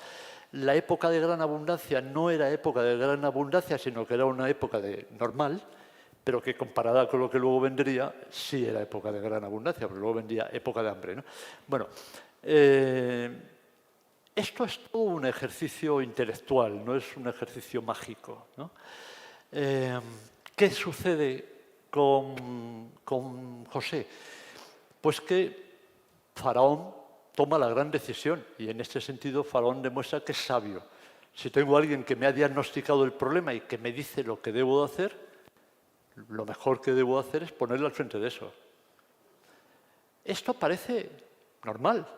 la época de gran abundancia no era época de gran abundancia, sino que era una época normal, pero que comparada con lo que luego vendría, sí era época de gran abundancia, pero luego vendría época de hambre, ¿no? Bueno, esto es todo un ejercicio intelectual, no es un ejercicio mágico, ¿no? ¿Qué sucede con José? Pues que Faraón toma la gran decisión y en este sentido Faraón demuestra que es sabio. Si tengo a alguien que me ha diagnosticado el problema y que me dice lo que debo hacer, lo mejor que debo hacer es ponerle al frente de eso. Esto parece normal,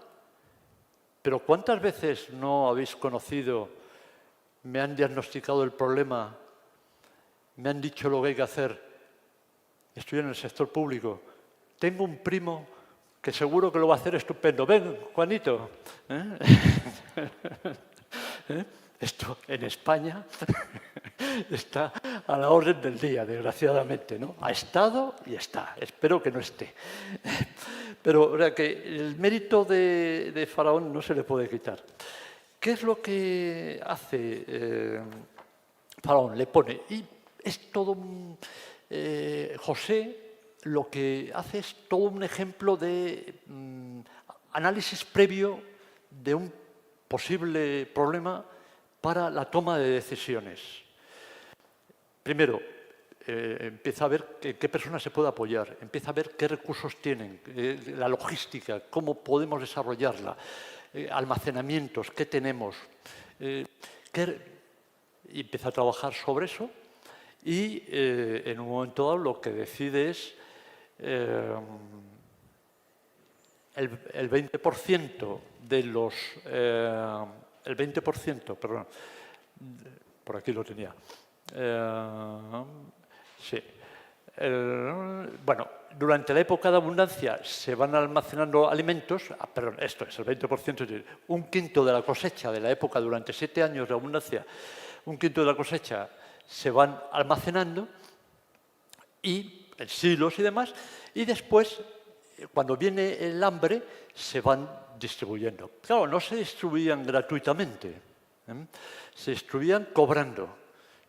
pero ¿cuántas veces no habéis conocido, me han diagnosticado el problema, me han dicho lo que hay que hacer, estoy en el sector público, tengo un primo que seguro que lo va a hacer estupendo. Ven, Juanito. Esto en España está a la orden del día, desgraciadamente, ¿no? Ha estado y está. Espero que no esté. Pero que el mérito de Faraón no se le puede quitar. ¿Qué es lo que hace Faraón? Le pone, y es todo un... José lo que hace es todo un ejemplo de análisis previo de un posible problema para la toma de decisiones. Primero, empieza a ver en qué personas se puede apoyar, empieza a ver qué recursos tienen, la logística, cómo podemos desarrollarla, almacenamientos, qué tenemos. Y empieza a trabajar sobre eso y en un momento dado lo que decide es el 20% de los... el 20%, perdón, por aquí lo tenía. Sí. Bueno, durante la época de abundancia se van almacenando alimentos, perdón, esto es el 20%, un quinto de la cosecha de la época durante 7 años de abundancia, un quinto de la cosecha se van almacenando y en silos y demás, y después, cuando viene el hambre, se van distribuyendo. Claro, no se distribuían gratuitamente, se distribuían cobrando.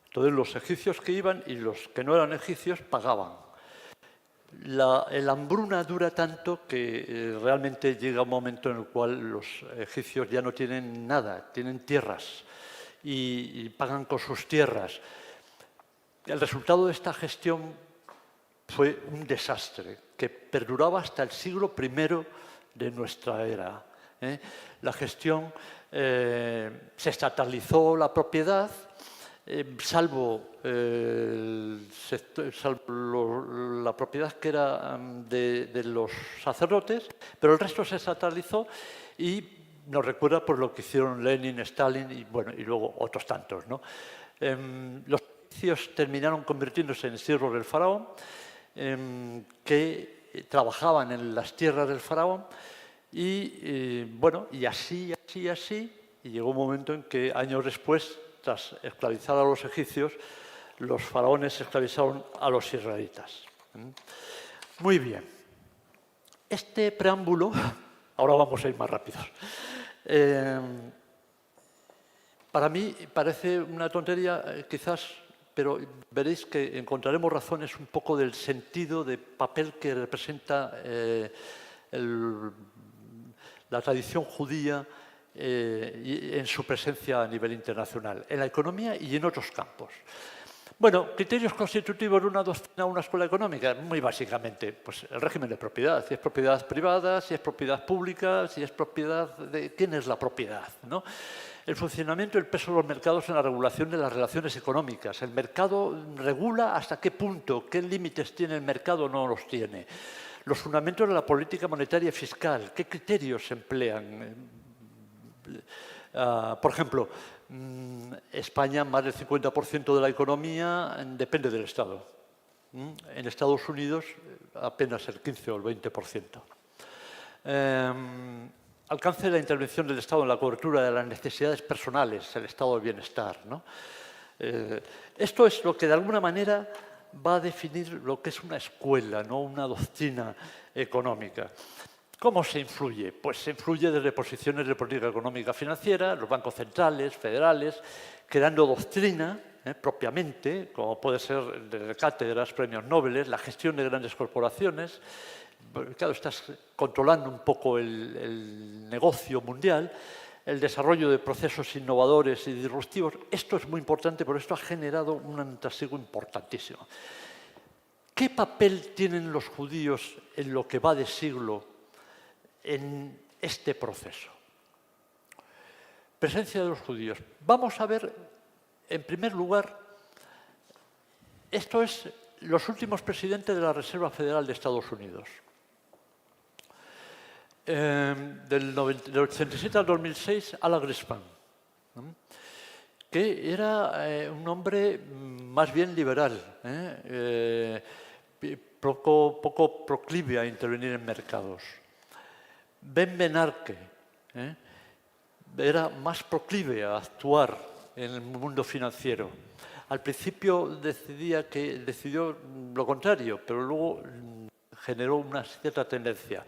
Entonces los egipcios que iban y los que no eran egipcios pagaban. La hambruna dura tanto que realmente llega un momento en el cual los egipcios ya no tienen nada, tienen tierras y pagan con sus tierras. El resultado de esta gestión fue un desastre que perduraba hasta el siglo I de nuestra era. La gestión, se estatalizó la propiedad, salvo la propiedad que era de los sacerdotes, pero el resto se estatalizó y nos recuerda por lo que hicieron Lenin, Stalin y, bueno, y luego otros tantos, ¿no? Los egipcios terminaron convirtiéndose en siervos del faraón, que trabajaban en las tierras del faraón y, bueno, y así, y llegó un momento en que años después, tras esclavizar a los egipcios, los faraones esclavizaron a los israelitas. Muy bien. Este preámbulo, ahora vamos a ir más rápidos. Para mí parece una tontería, quizás, pero veréis que encontraremos razones un poco del sentido de papel que representa la tradición judía en su presencia a nivel internacional, en la economía y en otros campos. Bueno, criterios constitutivos de una doctrina o una escuela económica, muy básicamente, pues el régimen de propiedad, si es propiedad privada, si es propiedad pública, si es propiedad de... ¿Quién es la propiedad? ¿No? El funcionamiento y el peso de los mercados en la regulación de las relaciones económicas. El mercado regula hasta qué punto, qué límites tiene el mercado o no los tiene. Los fundamentos de la política monetaria y fiscal, qué criterios se emplean. Por ejemplo, España, más del 50% de la economía depende del Estado. En Estados Unidos, apenas el 15 o el 20%. Alcance de la intervención del Estado en la cobertura de las necesidades personales, el estado de bienestar, ¿no? Esto es lo que de alguna manera va a definir lo que es una escuela, ¿no? Una doctrina económica. ¿Cómo se influye? Pues se influye desde posiciones de política económica financiera, los bancos centrales, federales, creando doctrina propiamente, como puede ser desde cátedras, premios Nobel, la gestión de grandes corporaciones. Claro, estás controlando un poco el negocio mundial, el desarrollo de procesos innovadores y disruptivos. Esto es muy importante, porque esto ha generado un antrasiego importantísimo. ¿Qué papel tienen los judíos en lo que va de siglo en este proceso? Presencia de los judíos. Vamos a ver, en primer lugar, esto es los últimos presidentes de la Reserva Federal de Estados Unidos. Del 87 al 2006, Alan Greenspan, que era un hombre más bien liberal, poco proclive a intervenir en mercados. Ben Bernanke era más proclive a actuar en el mundo financiero. Al principio decidió lo contrario, pero luego generó una cierta tendencia.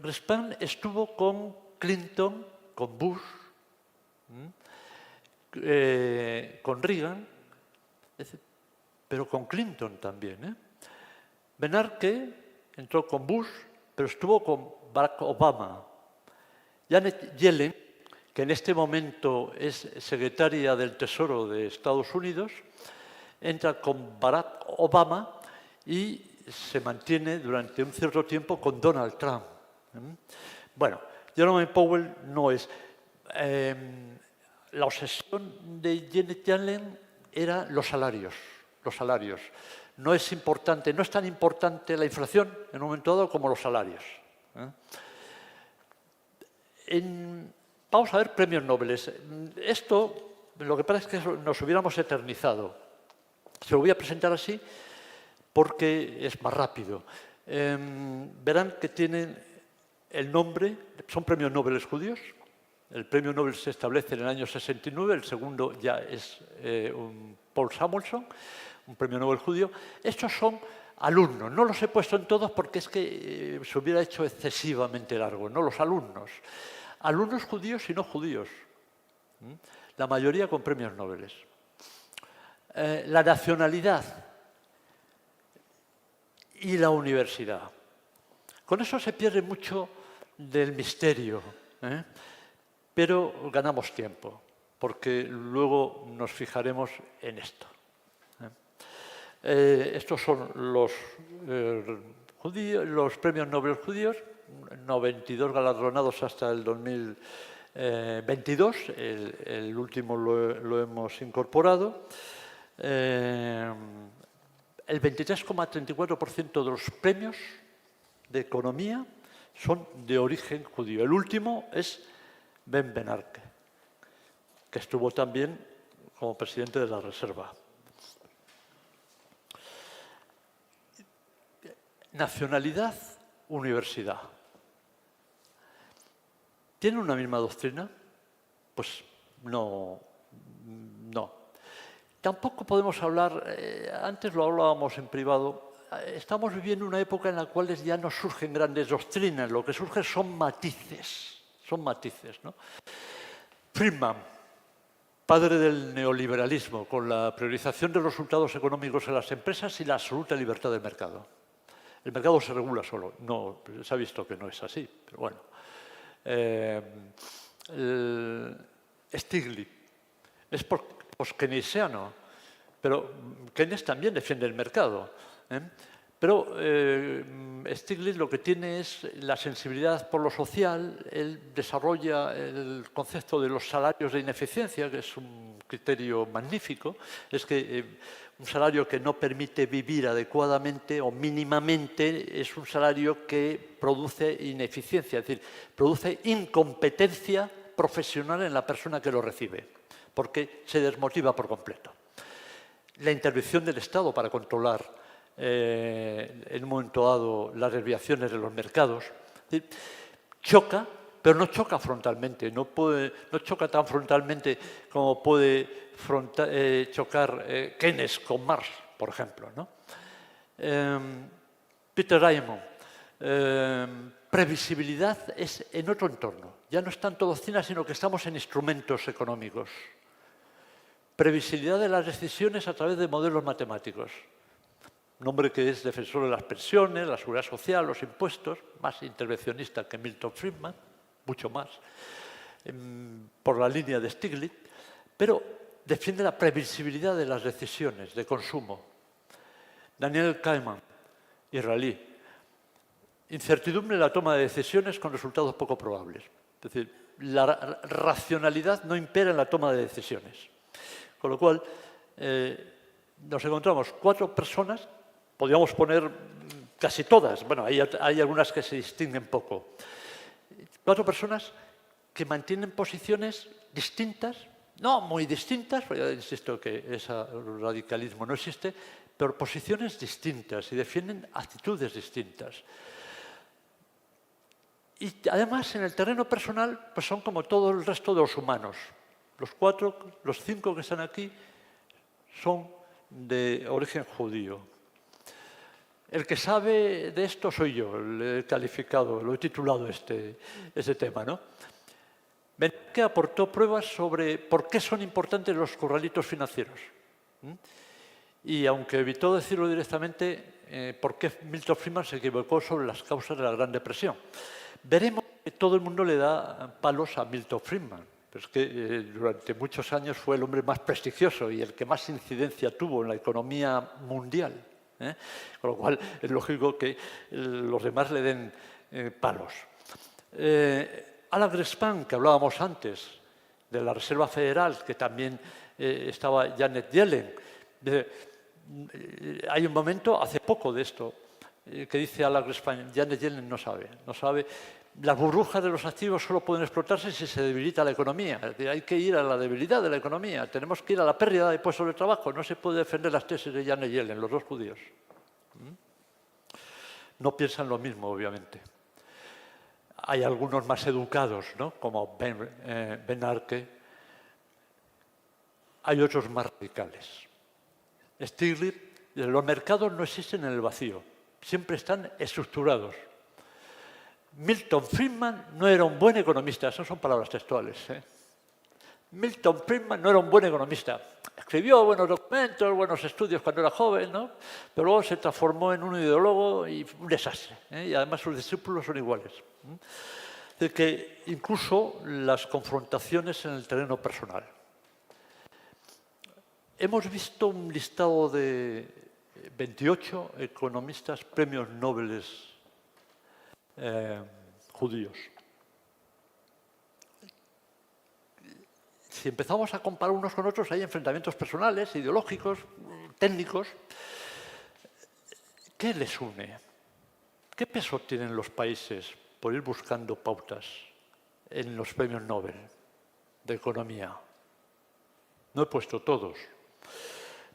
Greenspan estuvo con Clinton, con Bush, con Reagan, pero con Clinton también. Bernanke entró con Bush, pero estuvo con Barack Obama. Janet Yellen, que en este momento es secretaria del Tesoro de Estados Unidos, entra con Barack Obama y se mantiene durante un cierto tiempo con Donald Trump. Bueno, Jerome Powell no es... la obsesión de Janet Yellen era los salarios. No es tan importante la inflación en un momento dado como los salarios. Vamos a ver premios Nobel. Esto, lo que pasa es que nos hubiéramos eternizado. Se lo voy a presentar así porque es más rápido. Verán que tienen el nombre, son premios Nobel judíos. El premio Nobel se establece en el año 69, el segundo ya es Paul Samuelson, un premio Nobel judío. Estos son alumnos, no los he puesto en todos porque es que se hubiera hecho excesivamente largo, no los alumnos. Alumnos judíos y no judíos, la mayoría con premios Nobel. La nacionalidad y la universidad. Con eso se pierde mucho del misterio, pero ganamos tiempo, porque luego nos fijaremos en esto. Estos son los premios Nobel judíos, 92 galardonados hasta el 2022, el último lo hemos incorporado. El 23,34% de los premios de economía son de origen judío. El último es Ben Bernanke, que estuvo también como presidente de la Reserva. Nacionalidad, universidad. ¿Tienen una misma doctrina? Pues no. Tampoco podemos hablar, antes lo hablábamos en privado, estamos viviendo una época en la cual ya no surgen grandes doctrinas, lo que surge son matices, ¿no? Friedman, padre del neoliberalismo, con la priorización de los resultados económicos en las empresas y la absoluta libertad del mercado. El mercado se regula solo, no, se ha visto que no es así, pero bueno. Stiglitz, post-keynesiano, pero Keynes también defiende el mercado, ¿eh? Pero Stiglitz lo que tiene es la sensibilidad por lo social. Él desarrolla el concepto de los salarios de ineficiencia, que es un criterio magnífico. Es que un salario que no permite vivir adecuadamente o mínimamente es un salario que produce ineficiencia, es decir, produce incompetencia profesional en la persona que lo recibe, porque se desmotiva por completo. La intervención del Estado para controlar en un momento dado las desviaciones de los mercados, choca, pero no choca frontalmente, no choca tan frontalmente como puede chocar Keynes con Marx, por ejemplo, ¿no? Peter Diamond, previsibilidad es en otro entorno, ya no es tanto doctrina, sino que estamos en instrumentos económicos. Previsibilidad de las decisiones a través de modelos matemáticos. Un hombre que es defensor de las pensiones, la seguridad social, los impuestos, más intervencionista que Milton Friedman, mucho más, por la línea de Stiglitz, pero defiende la previsibilidad de las decisiones de consumo. Daniel Kahneman, israelí, incertidumbre en la toma de decisiones con resultados poco probables. Es decir, la racionalidad no impera en la toma de decisiones. Con lo cual, nos encontramos 4 personas. Podríamos poner casi todas, bueno, hay algunas que se distinguen poco. 4 personas que mantienen posiciones distintas, no muy distintas, porque ya insisto que ese radicalismo no existe, pero posiciones distintas y defienden actitudes distintas. Y además, en el terreno personal, pues son como todo el resto de los humanos. Los 5 que están aquí son de origen judío. El que sabe de esto soy yo, le he calificado, lo he titulado este tema, ¿no? Bernanke aportó pruebas sobre por qué son importantes los corralitos financieros. Y aunque evitó decirlo directamente, por qué Milton Friedman se equivocó sobre las causas de la Gran Depresión. Veremos que todo el mundo le da palos a Milton Friedman, pero es que durante muchos años fue el hombre más prestigioso y el que más incidencia tuvo en la economía mundial. Con lo cual es lógico que los demás le den palos. Alan Greenspan, que hablábamos antes, de la Reserva Federal, que también estaba Janet Yellen. Hay un momento, hace poco de esto, que dice Alan Greenspan, Janet Yellen no sabe. Las burbujas de los activos solo pueden explotarse si se debilita la economía. Es decir, hay que ir a la debilidad de la economía. Tenemos que ir a la pérdida de puestos de trabajo. No se puede defender las tesis de Janet Yellen, los 2 judíos. No piensan lo mismo, obviamente. Hay algunos más educados, ¿no? Como Ben Arke. Hay otros más radicales. Stiglitz, los mercados no existen en el vacío. Siempre están estructurados. Milton Friedman no era un buen economista, esas son palabras textuales. Milton Friedman no era un buen economista. Escribió buenos documentos, buenos estudios cuando era joven, ¿no? Pero luego se transformó en un ideólogo y un desastre. Y además sus discípulos son iguales. Es decir, que incluso las confrontaciones en el terreno personal. Hemos visto un listado de 28 economistas premios Nobel judíos. Si empezamos a comparar unos con otros, hay enfrentamientos personales, ideológicos, técnicos. ¿Qué les une? ¿Qué peso tienen los países por ir buscando pautas en los premios Nobel de economía? No he puesto todos,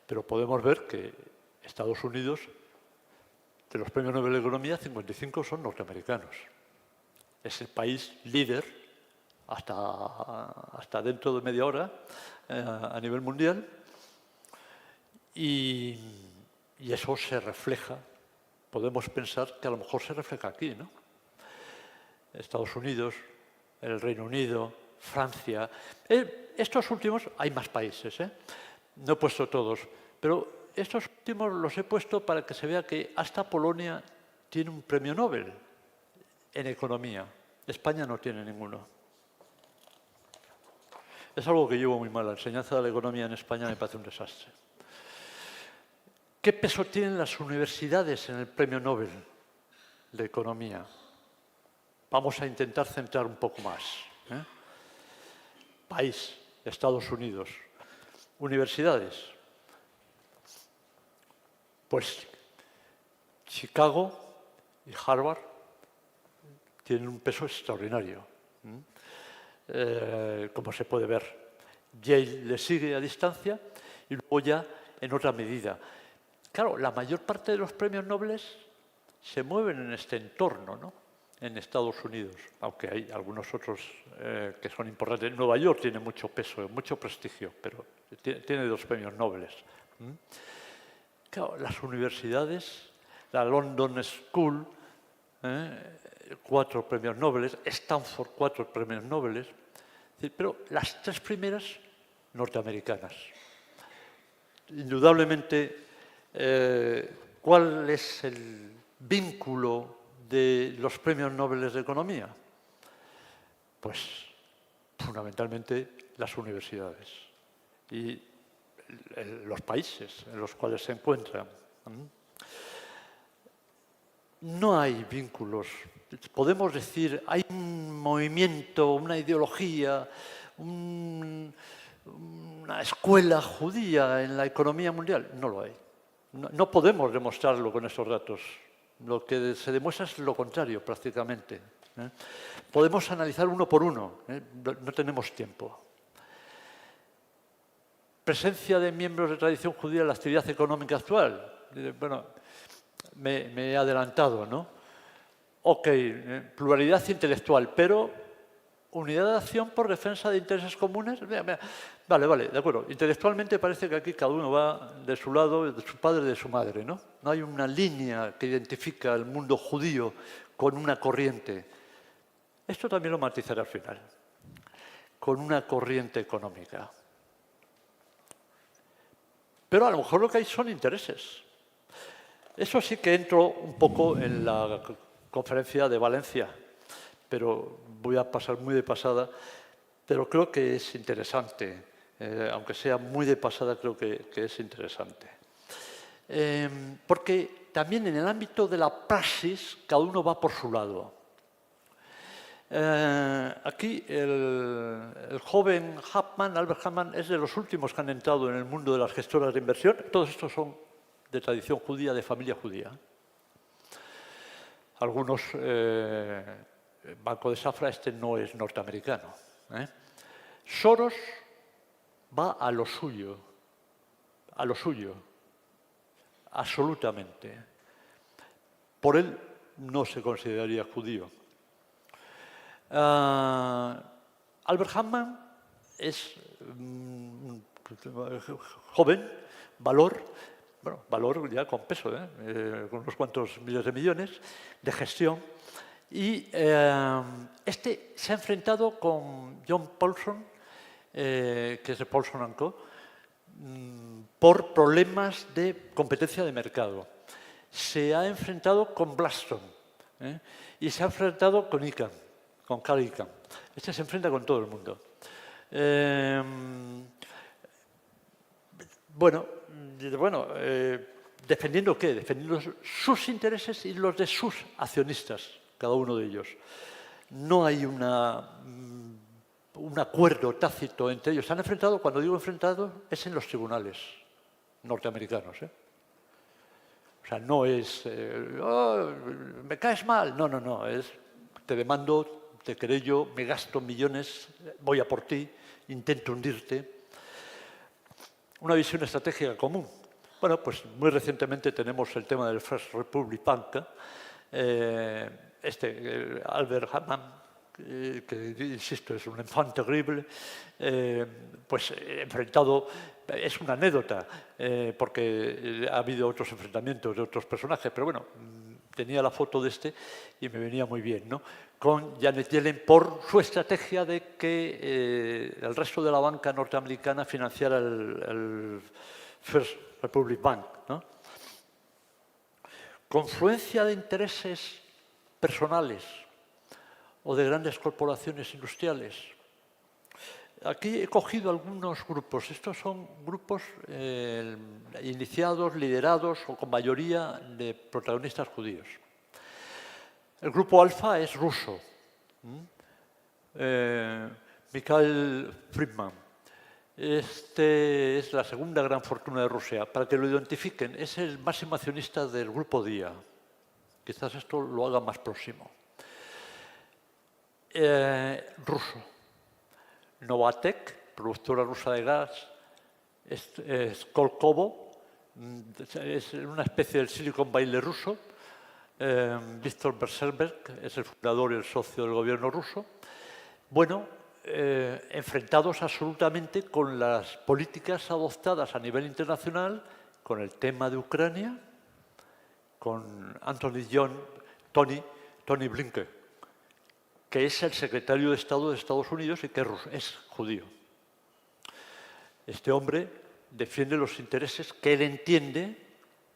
pero podemos ver que Estados Unidos, de los premios Nobel de Economía, 55 son norteamericanos. Es el país líder hasta dentro de media hora a nivel mundial y eso se refleja. Podemos pensar que a lo mejor se refleja aquí, ¿no? Estados Unidos, el Reino Unido, Francia. Estos últimos, hay más países, no he puesto todos, pero estos últimos los he puesto para que se vea que hasta Polonia tiene un premio Nobel en economía. España no tiene ninguno. Es algo que llevo muy mal. La enseñanza de la economía en España me parece un desastre. ¿Qué peso tienen las universidades en el Premio Nobel de Economía? Vamos a intentar centrar un poco más. País, Estados Unidos. Universidades. Pues Chicago y Harvard tienen un peso extraordinario. Como se puede ver, Yale le sigue a distancia y luego ya en otra medida. Claro, la mayor parte de los premios Nobel se mueven en este entorno, ¿no? En Estados Unidos, aunque hay algunos otros que son importantes. Nueva York tiene mucho peso, mucho prestigio, pero tiene 2 premios Nobel. Claro, las universidades, la London School, 4 premios Nobel, Stanford 4 premios Nobel, pero las 3 primeras norteamericanas. Indudablemente, ¿cuál es el vínculo de los premios Nobel de Economía? Pues fundamentalmente las universidades y los países en los cuales se encuentran. No hay vínculos. Podemos decir, hay un movimiento, una ideología, una escuela judía en la economía mundial. No lo hay. No podemos demostrarlo con estos datos. Lo que se demuestra es lo contrario, prácticamente. Podemos analizar uno por uno. No tenemos tiempo. Presencia de miembros de tradición judía en la actividad económica actual. Bueno, me he adelantado, ¿no? Ok, pluralidad intelectual, pero unidad de acción por defensa de intereses comunes. Vale, de acuerdo. Intelectualmente parece que aquí cada uno va de su lado, de su padre y de su madre, ¿no? No hay una línea que identifica el mundo judío con una corriente. Esto también lo matizaré al final. Con una corriente económica. Pero a lo mejor lo que hay son intereses. Eso sí que entro un poco en la conferencia de Valencia, pero voy a pasar muy de pasada, pero creo que es interesante, aunque sea muy de pasada, creo que es interesante. Porque también en el ámbito de la praxis, cada uno va por su lado. Aquí el joven Albert Hapman, es de los últimos que han entrado en el mundo de las gestoras de inversión. Todos estos son de tradición judía, de familia judía. Algunos, Banco de Safra, este no es norteamericano. Soros va a lo suyo, absolutamente. Por él no se consideraría judío. Albert Hapman es joven, valor ya con peso, con unos cuantos miles de millones, de gestión. Y este se ha enfrentado con John Paulson, que es de Paulson & Co., por problemas de competencia de mercado. Se ha enfrentado con Blackstone y se ha enfrentado con Icahn, con Carl Icahn. Este se enfrenta con todo el mundo. ¿Defendiendo qué? Defendiendo sus intereses y los de sus accionistas, cada uno de ellos. No hay un acuerdo tácito entre ellos. Se han enfrentado, cuando digo enfrentado, es en los tribunales norteamericanos. O sea, no es, me caes mal. No, es, te demando, te querello, me gasto millones, voy a por ti, intento hundirte. Una visión estratégica común. Bueno, pues muy recientemente tenemos el tema del First Republic Bank. Albert Hapman, que insisto, es un enfant terrible, pues enfrentado, es una anécdota, porque ha habido otros enfrentamientos de otros personajes, pero bueno, tenía la foto de este y me venía muy bien, ¿no? Con Janet Yellen por su estrategia de que el resto de la banca norteamericana financiara el First Republic Bank, ¿no? Confluencia de intereses personales o de grandes corporaciones industriales. aquí he cogido algunos grupos. Estos son grupos iniciados, liderados o con mayoría de protagonistas judíos. El grupo alfa es ruso. Mikhail Friedman. Este es la segunda gran fortuna de Rusia. Para que lo identifiquen, es el máximo accionista del grupo Dia. Quizás esto lo haga más próximo. Ruso. Novatek, productora rusa de gas. Skolkovo, es una especie del Silicon Valley ruso. Víctor Vekselberg es el fundador y el socio del gobierno ruso. Bueno, enfrentados absolutamente con las políticas adoptadas a nivel internacional, con el tema de Ucrania, con Tony Blinken, que es el secretario de Estado de Estados Unidos y que es judío. Este hombre defiende los intereses que él entiende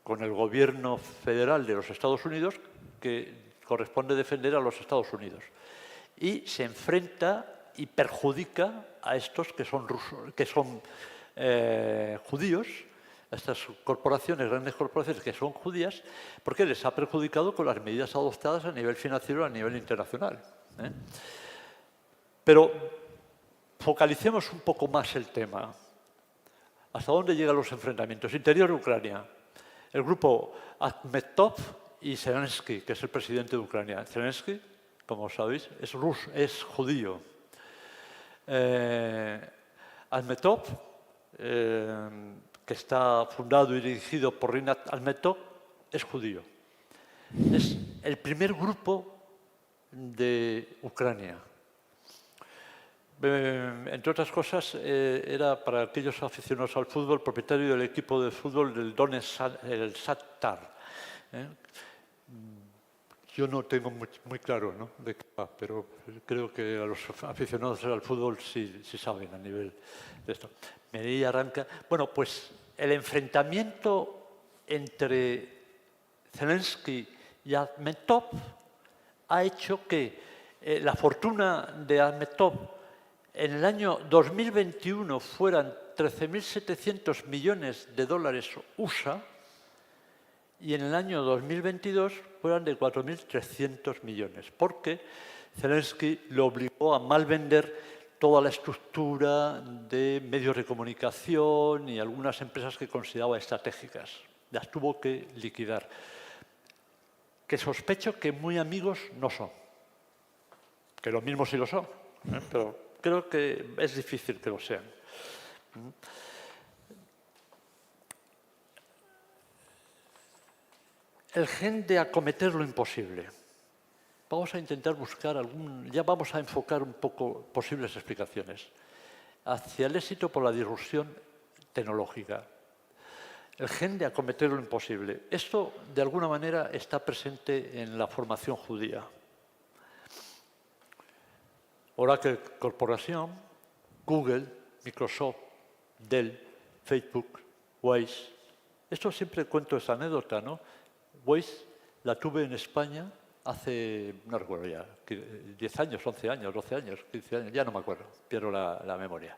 con el gobierno federal de los Estados Unidos, que corresponde defender a los Estados Unidos. Y se enfrenta y perjudica a estos que son judíos, a estas corporaciones, grandes corporaciones que son judías, porque les ha perjudicado con las medidas adoptadas a nivel financiero, a nivel internacional. Pero focalicemos un poco más el tema. ¿Hasta dónde llegan los enfrentamientos? Interior de Ucrania. El grupo Akhmetov y Zelensky, que es el presidente de Ucrania. Zelensky, como sabéis, es judío. Akhmetov, que está fundado y dirigido por Rinat Akhmetov, es judío. Es el primer grupo de Ucrania. Entre otras cosas, era para aquellos aficionados al fútbol, propietario del equipo de fútbol del Donetsk, el Shakhtar. Yo no tengo muy claro, ¿no?, de qué va, pero creo que a los aficionados al fútbol sí saben a nivel de esto. Medellín arranca. Bueno, pues el enfrentamiento entre Zelensky y Akhmetov ha hecho que la fortuna de Akhmetov en el año 2021 fueran 13.700 millones de dólares USA y en el año 2022 fueran de 4.300 millones, porque Zelensky lo obligó a malvender toda la estructura de medios de comunicación y algunas empresas que consideraba estratégicas. Las tuvo que liquidar. Que sospecho que muy amigos no son. Que lo mismo sí lo son, pero creo que es difícil que lo sean. El gen de acometer lo imposible. Vamos a intentar buscar ya vamos a enfocar un poco posibles explicaciones hacia el éxito por la disrupción tecnológica. El gen de acometer lo imposible. Esto, de alguna manera, está presente en la formación judía. Oracle Corporation, Google, Microsoft, Dell, Facebook, Waze. Esto siempre cuento esa anécdota, ¿no? Waze la tuve en España hace, no recuerdo ya, 10 años, 11 años, 12 años, 15 años, ya no me acuerdo, pierdo la memoria.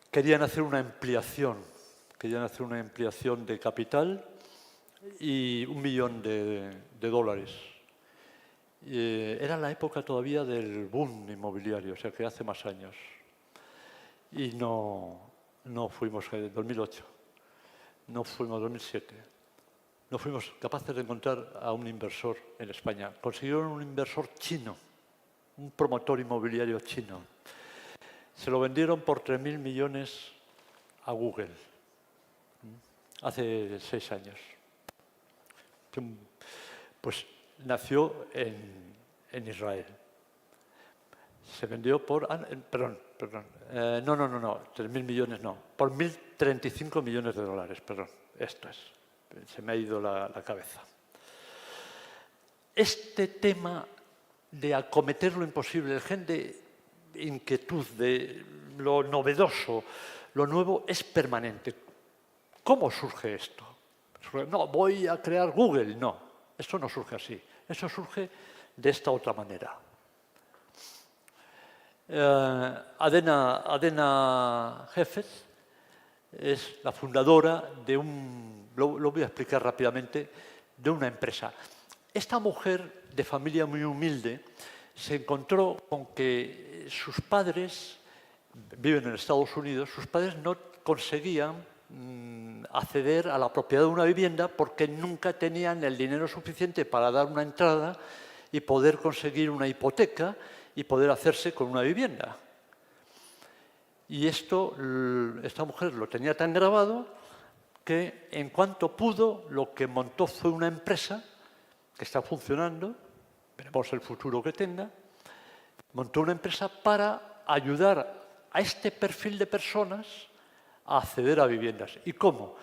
Querían hacer una ampliación de capital y $1 millón de dólares. Era la época todavía del boom inmobiliario, o sea que hace más años. Y no fuimos en 2008, no fuimos en 2007. No fuimos capaces de encontrar a un inversor en España. Consiguieron un inversor chino, un promotor inmobiliario chino. Se lo vendieron por 3.000 millones a Google hace 6 años. Pues nació en Israel. Se vendió por... perdón. No, 3.000 millones no. Por 1.035 millones de dólares, perdón. Esto es. Se me ha ido la cabeza. Este tema de acometer lo imposible, el gen de inquietud, de lo novedoso, lo nuevo, es permanente. ¿Cómo surge esto? No, voy a crear Google. No, esto no surge así. Eso surge de esta otra manera. Adena Heffet es la fundadora de lo voy a explicar rápidamente, de una empresa. Esta mujer de familia muy humilde se encontró con que sus padres, viven en Estados Unidos, sus padres no conseguían acceder a la propiedad de una vivienda porque nunca tenían el dinero suficiente para dar una entrada y poder conseguir una hipoteca y poder hacerse con una vivienda. Y esta mujer lo tenía tan grabado que en cuanto pudo, lo que montó fue una empresa que está funcionando, veremos el futuro que tenga, montó una empresa para ayudar a este perfil de personas a acceder a viviendas. ¿Y cómo?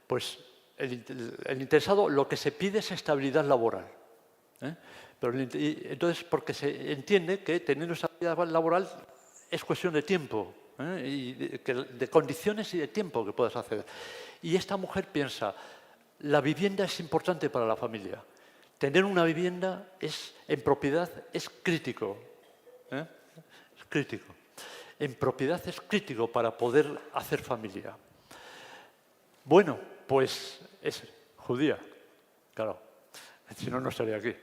Pues el interesado lo que se pide es estabilidad laboral. Pero entonces, porque se entiende que teniendo estabilidad laboral es cuestión de tiempo, y de condiciones y de tiempo que puedas acceder. Y esta mujer piensa, la vivienda es importante para la familia. Tener una vivienda en propiedad es crítico. Es crítico. En propiedad es crítico para poder hacer familia. Bueno, pues es judía, claro, si no, no estaría aquí.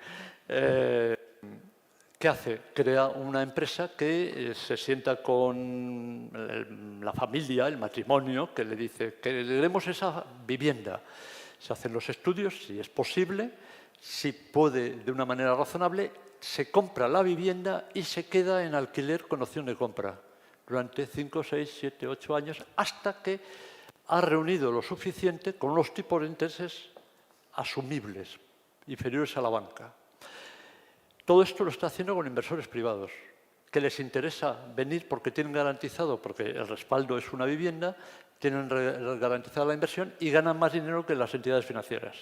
¿Qué hace? Crea una empresa que se sienta con la familia, el matrimonio, que le dice que queremos esa vivienda. Se hacen los estudios, si es posible, si puede de una manera razonable, se compra la vivienda y se queda en alquiler con opción de compra durante 5, 6, 7, 8 años, hasta que ha reunido lo suficiente con unos tipos de intereses asumibles, inferiores a la banca. Todo esto lo está haciendo con inversores privados, que les interesa venir porque tienen garantizado, porque el respaldo es una vivienda, tienen garantizada la inversión y ganan más dinero que las entidades financieras,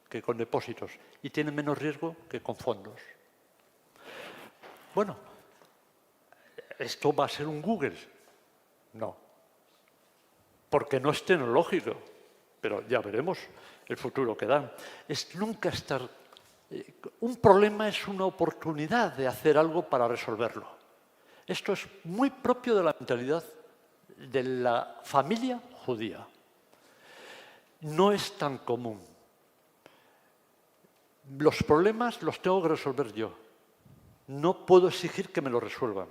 que con depósitos, y tienen menos riesgo que con fondos. Bueno, ¿esto va a ser un Google? No, porque no es tecnológico, pero ya veremos el futuro que da. Es nunca estar... Un problema es una oportunidad de hacer algo para resolverlo. Esto es muy propio de la mentalidad de la familia judía. No es tan común. Los problemas los tengo que resolver yo. No puedo exigir que me los resuelvan.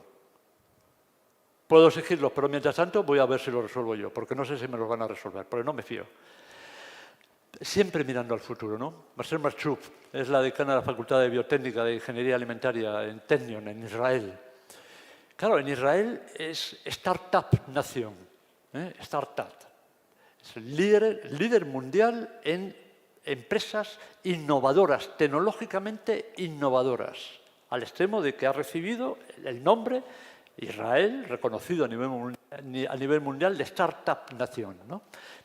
Puedo exigirlos, pero mientras tanto voy a ver si los resuelvo yo, porque no sé si me los van a resolver, porque no me fío. Siempre mirando al futuro, ¿no? Marcel Marchuk es la decana de la Facultad de Biotécnica de Ingeniería Alimentaria en Technion, en Israel. Claro, en Israel es startup nación, startup. Es el líder mundial en empresas innovadoras, tecnológicamente innovadoras, al extremo de que ha recibido el nombre Israel, reconocido a nivel mundial de startup nación, ¿no?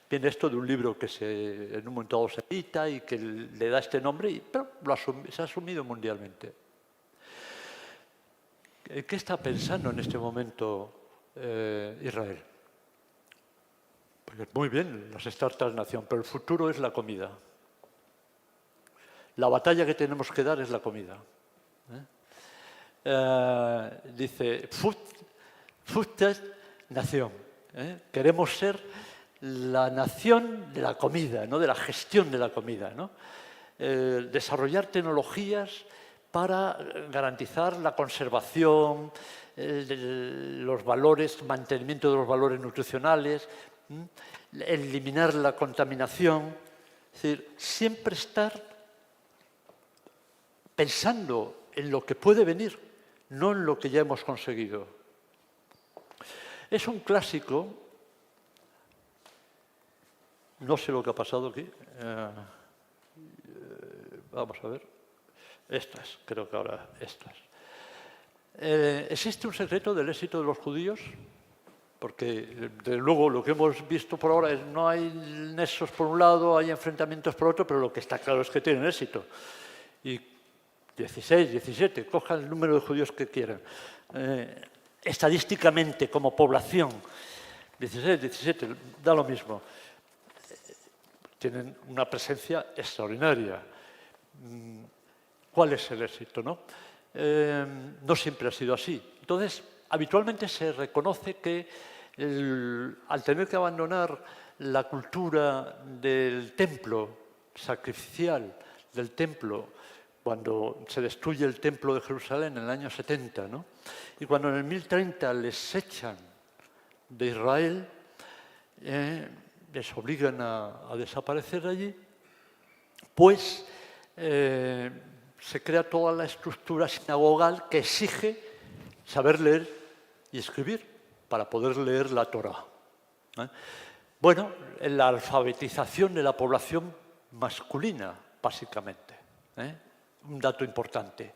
Viene esto de un libro que en un momento dado se edita y que le da este nombre, pero se ha asumido mundialmente. ¿Qué está pensando en este momento Israel? Pues muy bien, las startups nación, pero el futuro es la comida. La batalla que tenemos que dar es la comida. Dice, food test nación. Queremos ser la nación de la comida, ¿no? De la gestión de la comida, ¿no? Desarrollar tecnologías para garantizar la conservación, los valores, mantenimiento de los valores nutricionales, eliminar la contaminación. Es decir, siempre estar pensando en lo que puede venir, no en lo que ya hemos conseguido. Es un clásico. No sé lo que ha pasado aquí. Vamos a ver. Estas, creo que ahora estas. ¿Existe un secreto del éxito de los judíos? Porque, desde luego, lo que hemos visto por ahora es no hay nexos por un lado, hay enfrentamientos por otro, pero lo que está claro es que tienen éxito. Y 16, 17, cojan el número de judíos que quieran. Estadísticamente, como población, 16, 17, da lo mismo. Tienen una presencia extraordinaria. ¿Cuál es el éxito, no? No siempre ha sido así. Entonces, habitualmente se reconoce que al tener que abandonar la cultura del templo sacrificial, del templo, cuando se destruye el templo de Jerusalén en el año 70, ¿no? Y cuando en el 1030 les echan de Israel, les obligan a desaparecer allí, pues se crea toda la estructura sinagogal que exige saber leer y escribir para poder leer la Torá. Bueno, la alfabetización de la población masculina, básicamente. Un dato importante.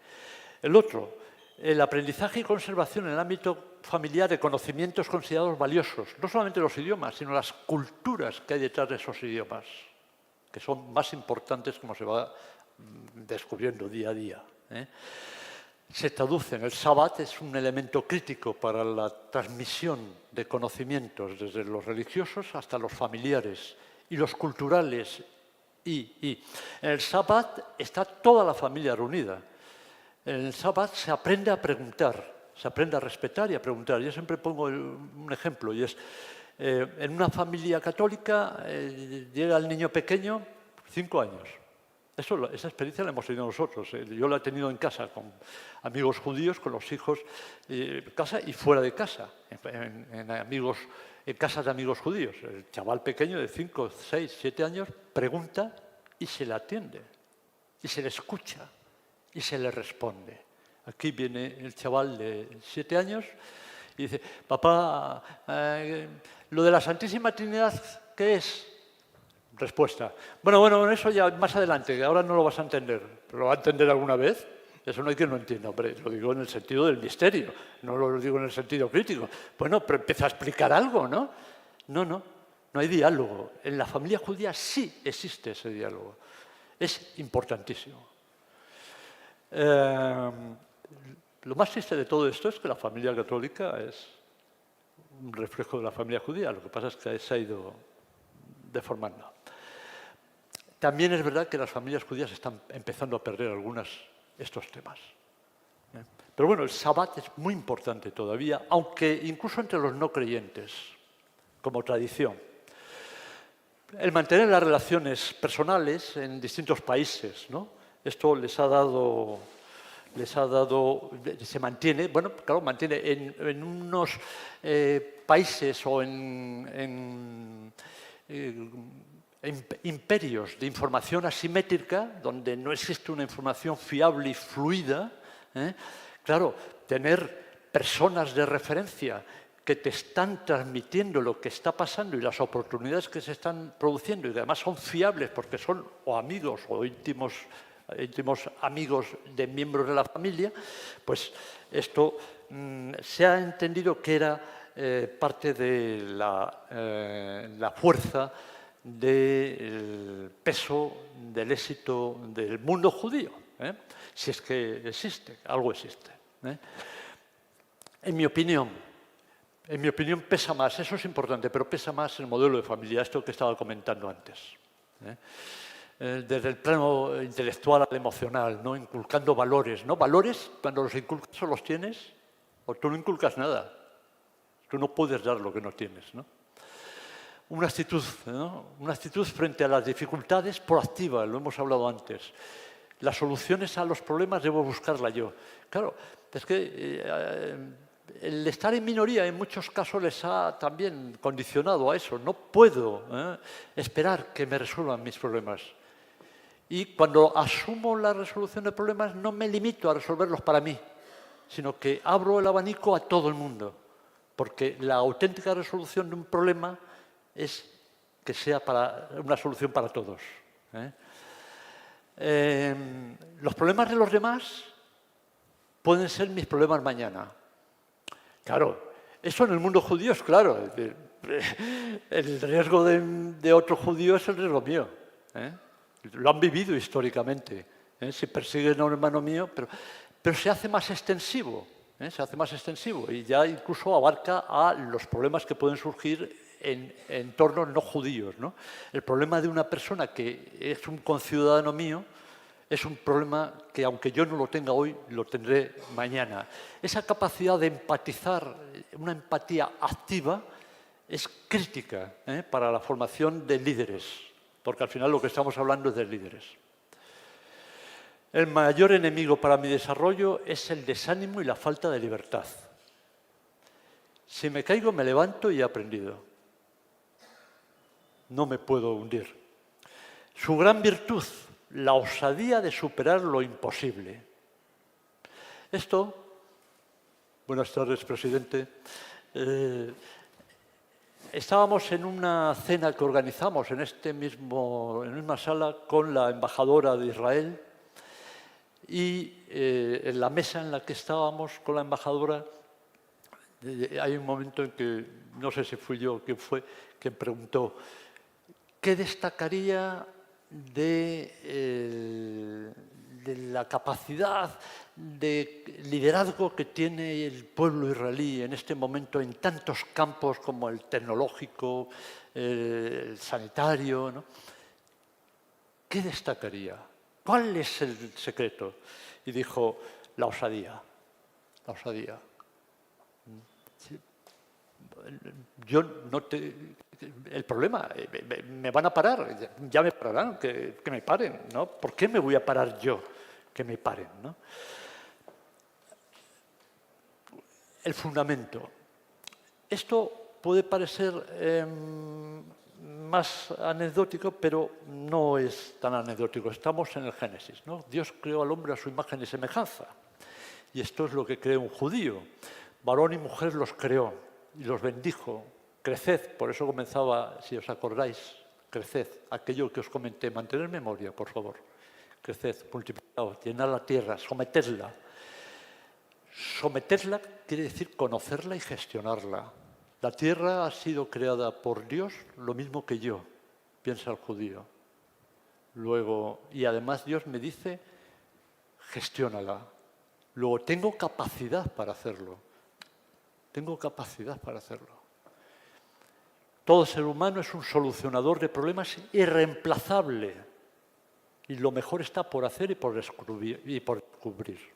El otro, el aprendizaje y conservación en el ámbito familiar de conocimientos considerados valiosos, no solamente los idiomas, sino las culturas que hay detrás de esos idiomas, que son más importantes como se va descubriendo día a día. Se traducen. El Sabbat es un elemento crítico para la transmisión de conocimientos desde los religiosos hasta los familiares y los culturales. En el Sabbat está toda la familia reunida. En el Sabbat se aprende a preguntar, se aprende a respetar y a preguntar. Yo siempre pongo un ejemplo y es, en una familia católica llega el niño pequeño, 5 años. Esa experiencia la hemos tenido nosotros. Yo la he tenido en casa con amigos judíos, con los hijos en casa y fuera de casa, en casas de amigos judíos. El chaval pequeño de 5, 6, 7 años pregunta y se le atiende, y se le escucha, y se le responde. Aquí viene el chaval de 7 años y dice, papá, lo de la Santísima Trinidad, ¿qué es? Respuesta. Bueno, eso ya más adelante, ahora no lo vas a entender. ¿Pero lo va a entender alguna vez? Eso no hay quien lo entienda, hombre. Lo digo en el sentido del misterio, no lo digo en el sentido crítico. Bueno, pero empieza a explicar algo, ¿no? No hay diálogo. En la familia judía sí existe ese diálogo. Es importantísimo. Lo más triste de todo esto es que la familia católica es un reflejo de la familia judía. Lo que pasa es que se ha ido deformando. También es verdad que las familias judías están empezando a perder estos temas. Pero bueno, el Sabbat es muy importante todavía, aunque incluso entre los no creyentes, como tradición. El mantener las relaciones personales en distintos países, ¿no? Esto se mantiene, bueno, claro, mantiene en unos países o en imperios de información asimétrica, donde no existe una información fiable y fluida. Claro, tener personas de referencia que te están transmitiendo lo que está pasando y las oportunidades que se están produciendo y que además son fiables porque son o amigos o íntimos amigos de miembros de la familia, pues esto se ha entendido que era parte de la fuerza del peso del éxito del mundo judío, si es que existe, algo existe. En mi opinión pesa más, eso es importante, pero pesa más el modelo de familia, esto que estaba comentando antes. Desde el plano intelectual al emocional, ¿no? Inculcando valores, ¿no? Valores, cuando los inculcas o los tienes, o tú no inculcas nada. Tú no puedes dar lo que no tienes, ¿no? Una actitud, ¿no? Una actitud frente a las dificultades proactiva, lo hemos hablado antes. Las soluciones a los problemas debo buscarla yo. Claro, es que el estar en minoría en muchos casos les ha también condicionado a eso. No puedo esperar que me resuelvan mis problemas. Y cuando asumo la resolución de problemas no me limito a resolverlos para mí, sino que abro el abanico a todo el mundo. Porque la auténtica resolución de un problema es que sea una solución para todos. Los problemas de los demás pueden ser mis problemas mañana. Claro, eso en el mundo judío es claro. El riesgo de otro judío es el riesgo mío. Lo han vivido históricamente. Si persiguen a un hermano mío, pero se hace más extensivo. Se hace más extensivo y ya incluso abarca a los problemas que pueden surgir en entornos no judíos, ¿no? El problema de una persona que es un conciudadano mío Es un problema que, aunque yo no lo tenga hoy, lo tendré mañana. Esa capacidad de empatizar, una empatía activa, es crítica para la formación de líderes, porque al final lo que estamos hablando es de líderes. El mayor enemigo para mi desarrollo es el desánimo y la falta de libertad. Si me caigo, me levanto y he aprendido. No me puedo hundir. Su gran virtud, la osadía de superar lo imposible. Esto, buenas tardes, presidente. Estábamos en una cena que organizamos en la misma sala con la embajadora de Israel y en la mesa en la que estábamos con la embajadora hay un momento en que, no sé si fui yo o quién fue, que preguntó ¿qué destacaría de la capacidad de liderazgo que tiene el pueblo israelí en este momento en tantos campos como el tecnológico, el sanitario, ¿no? ¿Qué destacaría? ¿Cuál es el secreto? Y dijo, la osadía, la osadía. Yo no te... El problema, me van a parar, ya me pararán, que me paren, ¿no? ¿Por qué me voy a parar yo? Que me paren, ¿no? El fundamento. Esto puede parecer más anecdótico, pero no es tan anecdótico. Estamos en el Génesis, ¿no? Dios creó al hombre a su imagen y semejanza. Y esto es lo que creó un judío. Varón y mujer los creó y los bendijo. Creced, por eso comenzaba, si os acordáis, creced. Aquello que os comenté, mantener memoria, por favor. Creced, multiplicaos, llenad la tierra, sometedla. Someterla quiere decir conocerla y gestionarla. La tierra ha sido creada por Dios lo mismo que yo, piensa el judío. Luego, y además Dios me dice, gestiónala. Luego, tengo capacidad para hacerlo. Tengo capacidad para hacerlo. Todo ser humano es un solucionador de problemas irreemplazable. Y lo mejor está por hacer y por descubrir.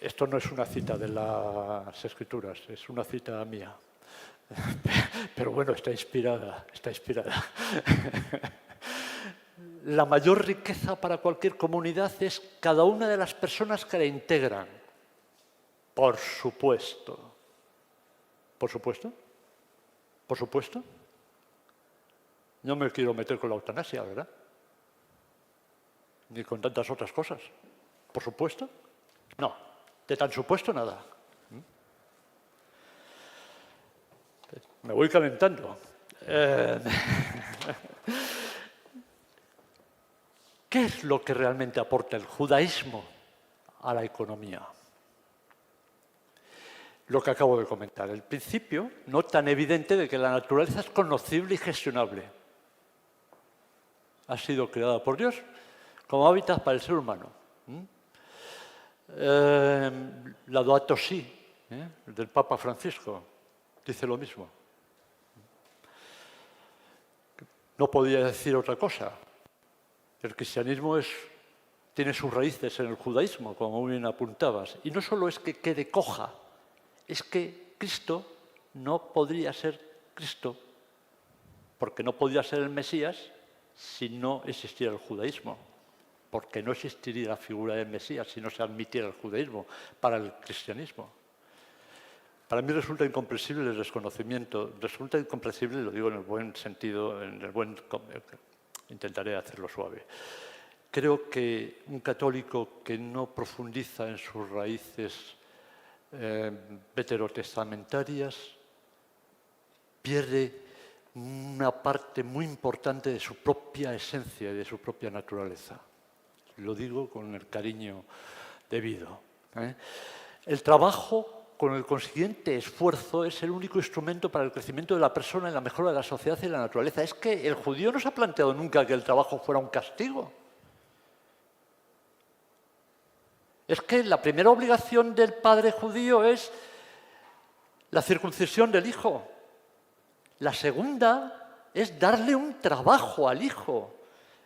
Esto no es una cita de las Escrituras, es una cita mía. Pero bueno, está inspirada, está inspirada. La mayor riqueza para cualquier comunidad es cada una de las personas que la integran. Por supuesto. ¿Por supuesto? ¿Por supuesto? No me quiero meter con la eutanasia, ¿verdad? Ni con tantas otras cosas. ¿Por supuesto? No, de tan supuesto nada. Me voy calentando. ¿Qué es lo que realmente aporta el judaísmo a la economía? Lo que acabo de comentar, el principio no tan evidente de que la naturaleza es conocible y gestionable. Ha sido creada por Dios como hábitat para el ser humano. Laudato Si, del Papa Francisco, dice lo mismo. No podía decir otra cosa. El cristianismo tiene sus raíces en el judaísmo, como muy bien apuntabas. Y no solo es que quede coja, es que Cristo no podría ser Cristo, porque no podría ser el Mesías si no existiera el judaísmo, porque no existiría la figura del Mesías si no se admitiera el judaísmo para el cristianismo. Para mí resulta incomprensible el desconocimiento, resulta incomprensible, lo digo en el buen sentido, intentaré hacerlo suave. Creo que un católico que no profundiza en sus raíces veterotestamentarias pierde una parte muy importante de su propia esencia y de su propia naturaleza. Lo digo con el cariño debido. El trabajo, con el consiguiente esfuerzo, es el único instrumento para el crecimiento de la persona y la mejora de la sociedad y la naturaleza. Es que el judío no se ha planteado nunca que el trabajo fuera un castigo. Es que la primera obligación del padre judío es la circuncisión del hijo. La segunda es darle un trabajo al hijo.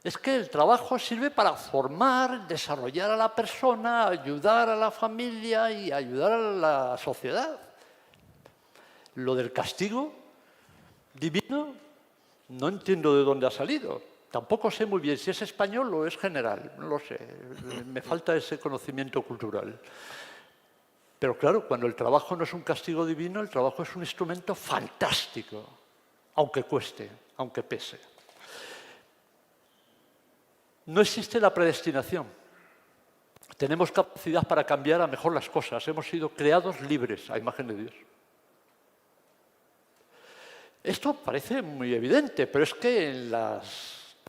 Es que el trabajo sirve para formar, desarrollar a la persona, ayudar a la familia y ayudar a la sociedad. Lo del castigo divino no entiendo de dónde ha salido. Tampoco sé muy bien si es español o es general, no lo sé. Me falta ese conocimiento cultural. Pero claro, cuando el trabajo no es un castigo divino, el trabajo es un instrumento fantástico, aunque cueste, aunque pese. No existe la predestinación. Tenemos capacidad para cambiar a mejor las cosas. Hemos sido creados libres a imagen de Dios. Esto parece muy evidente, pero es que en la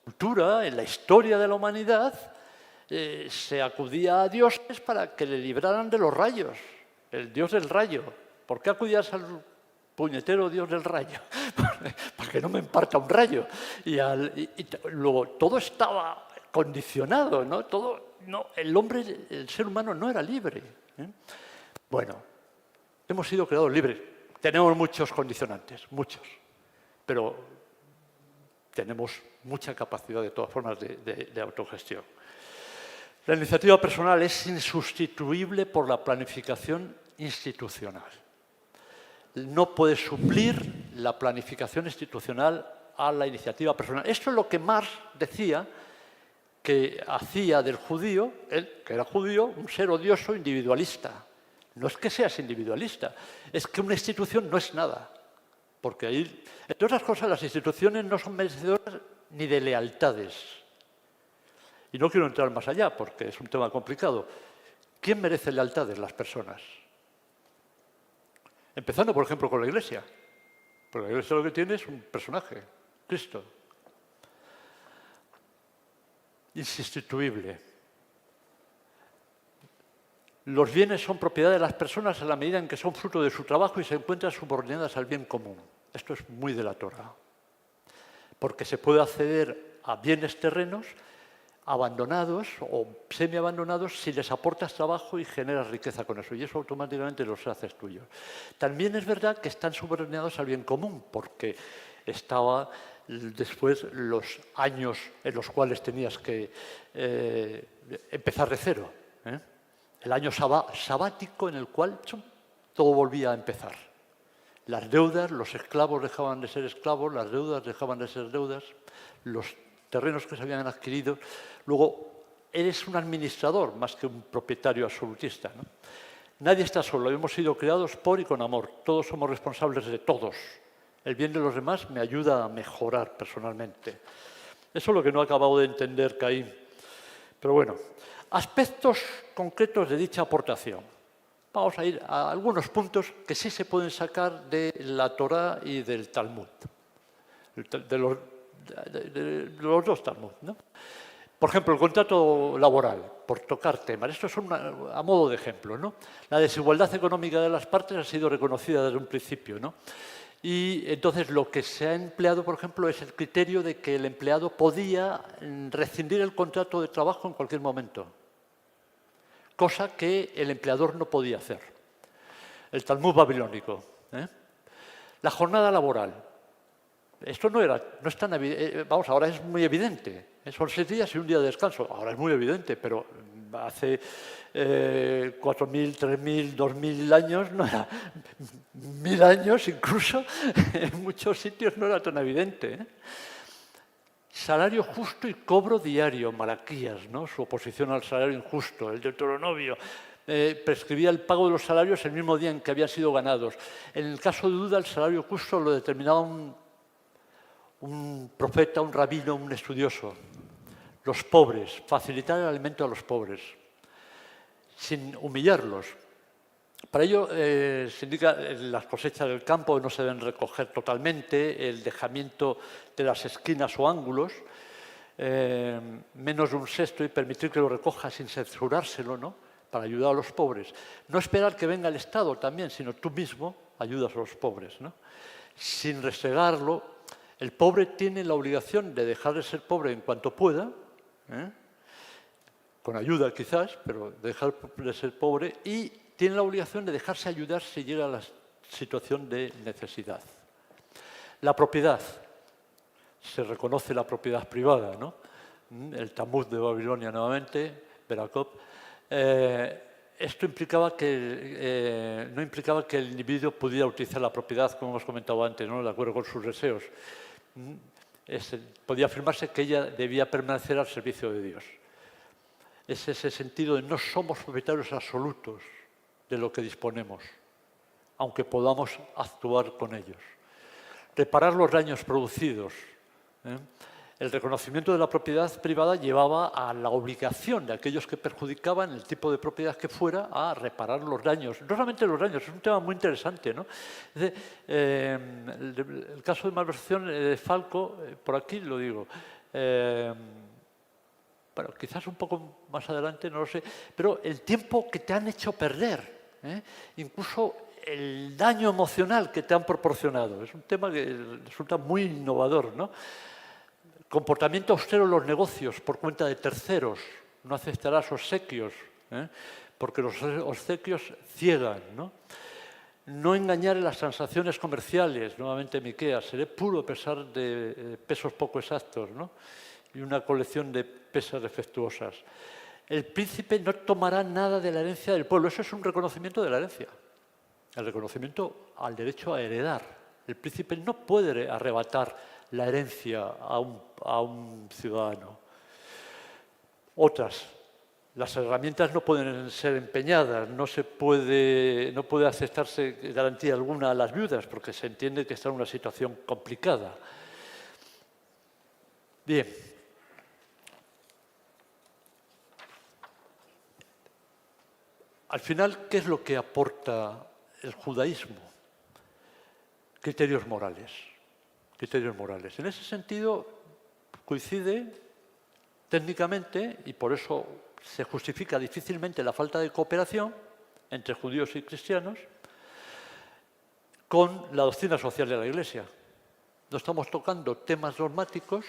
cultura, en la historia de la humanidad, se acudía a dioses para que le libraran de los rayos. El dios del rayo. ¿Por qué acudías al puñetero dios del rayo? Porque no me imparta un rayo. Y luego todo estaba condicionado, ¿no? El hombre, el ser humano no era libre. Bueno, hemos sido creados libres. Tenemos muchos condicionantes, muchos. Pero tenemos mucha capacidad, de todas formas, de autogestión. La iniciativa personal es insustituible por la planificación institucional. No puede suplir la planificación institucional a la iniciativa personal. Esto es lo que Marx decía que hacía del judío, él, que era judío, un ser odioso individualista. No es que seas individualista, es que una institución no es nada. Porque ahí, entre otras cosas, las instituciones no son merecedoras ni de lealtades. Y no quiero entrar más allá, porque es un tema complicado. ¿Quién merece lealtades? Las personas. Empezando, por ejemplo, con la Iglesia. Porque la Iglesia lo que tiene es un personaje, Cristo. Insustituible. Los bienes son propiedad de las personas en la medida en que son fruto de su trabajo y se encuentran subordinadas al bien común. Esto es muy de la Torá. Porque se puede acceder a bienes terrenos abandonados o semi-abandonados si les aportas trabajo y generas riqueza con eso. Y eso automáticamente los haces tuyos. También es verdad que están subordinados al bien común, porque estaba después los años en los cuales tenías que empezar de cero. El año sabático en el cual todo volvía a empezar. Las deudas, los esclavos dejaban de ser esclavos, las deudas dejaban de ser deudas, los terrenos que se habían adquirido. Luego, eres un administrador más que un propietario absolutista, ¿no? Nadie está solo, hemos sido creados por y con amor. Todos somos responsables de todos. El bien de los demás me ayuda a mejorar personalmente. Eso es lo que no he acabado de entender, Caín. Pero bueno, aspectos concretos de dicha aportación. Vamos a ir a algunos puntos que sí se pueden sacar de la Torá y del Talmud, de los dos Talmud, ¿no? Por ejemplo, el contrato laboral, por tocar temas. Estos son a modo de ejemplo, ¿no? La desigualdad económica de las partes ha sido reconocida desde un principio, ¿no? Y entonces lo que se ha empleado, por ejemplo, es el criterio de que el empleado podía rescindir el contrato de trabajo en cualquier momento, cosa que el empleador no podía hacer. El Talmud babilónico. La jornada laboral. Esto no es tan evidente. Vamos, ahora es muy evidente. Son 6 días y un día de descanso. Ahora es muy evidente, pero hace 4.000, 3.000, 2.000 años, no era 1.000 años incluso, en muchos sitios no era tan evidente. Salario justo y cobro diario, Malaquías, ¿no? Su oposición al salario injusto, el Deuteronomio. Prescribía el pago de los salarios el mismo día en que habían sido ganados. En el caso de duda, el salario justo lo determinaba un profeta, un rabino, un estudioso. Los pobres, facilitar el alimento a los pobres, sin humillarlos. Para ello se indica las cosechas del campo no se deben recoger totalmente, el dejamiento de las esquinas o ángulos, menos de un sexto y permitir que lo recoja sin censurárselo, ¿no? Para ayudar a los pobres. No esperar que venga el Estado también, sino tú mismo ayudas a los pobres, ¿no? Sin restregarlo. El pobre tiene la obligación de dejar de ser pobre en cuanto pueda, con ayuda quizás, pero dejar de ser pobre, y tiene la obligación de dejarse ayudar si llega a la situación de necesidad. La propiedad. Se reconoce la propiedad privada, ¿no? el Talmud de Babilonia nuevamente, Berakop. Esto implicaba que, no implicaba que el individuo pudiera utilizar la propiedad, como hemos comentado antes, ¿no?, de acuerdo con sus deseos. Podía afirmarse que ella debía permanecer al servicio de Dios. Es ese sentido de no somos propietarios absolutos de lo que disponemos, aunque podamos actuar con ellos. Reparar los daños producidos. El reconocimiento de la propiedad privada llevaba a la obligación de aquellos que perjudicaban el tipo de propiedad que fuera a reparar los daños. No solamente los daños, es un tema muy interesante, ¿no? El caso de malversación de Falco, por aquí lo digo, bueno, quizás un poco más adelante, no lo sé, pero el tiempo que te han hecho perder, incluso el daño emocional que te han proporcionado. Es un tema que resulta muy innovador, ¿no? Comportamiento austero en los negocios por cuenta de terceros. No aceptarás obsequios, porque los obsequios ciegan, ¿no? No engañar en las transacciones comerciales, nuevamente Miquea, seré puro a pesar de pesos poco exactos, ¿no?, y una colección de pesas defectuosas. El príncipe no tomará nada de la herencia del pueblo. Eso es un reconocimiento de la herencia. El reconocimiento al derecho a heredar. El príncipe no puede arrebatar la herencia a un ciudadano. Otras. Las herramientas no pueden ser empeñadas, no puede aceptarse garantía alguna a las viudas, porque se entiende que está en una situación complicada. Bien. Al final, ¿qué es lo que aporta el judaísmo? Criterios morales. Criterios morales. En ese sentido, coincide técnicamente, y por eso se justifica difícilmente la falta de cooperación entre judíos y cristianos, con la doctrina social de la Iglesia. No estamos tocando temas dogmáticos,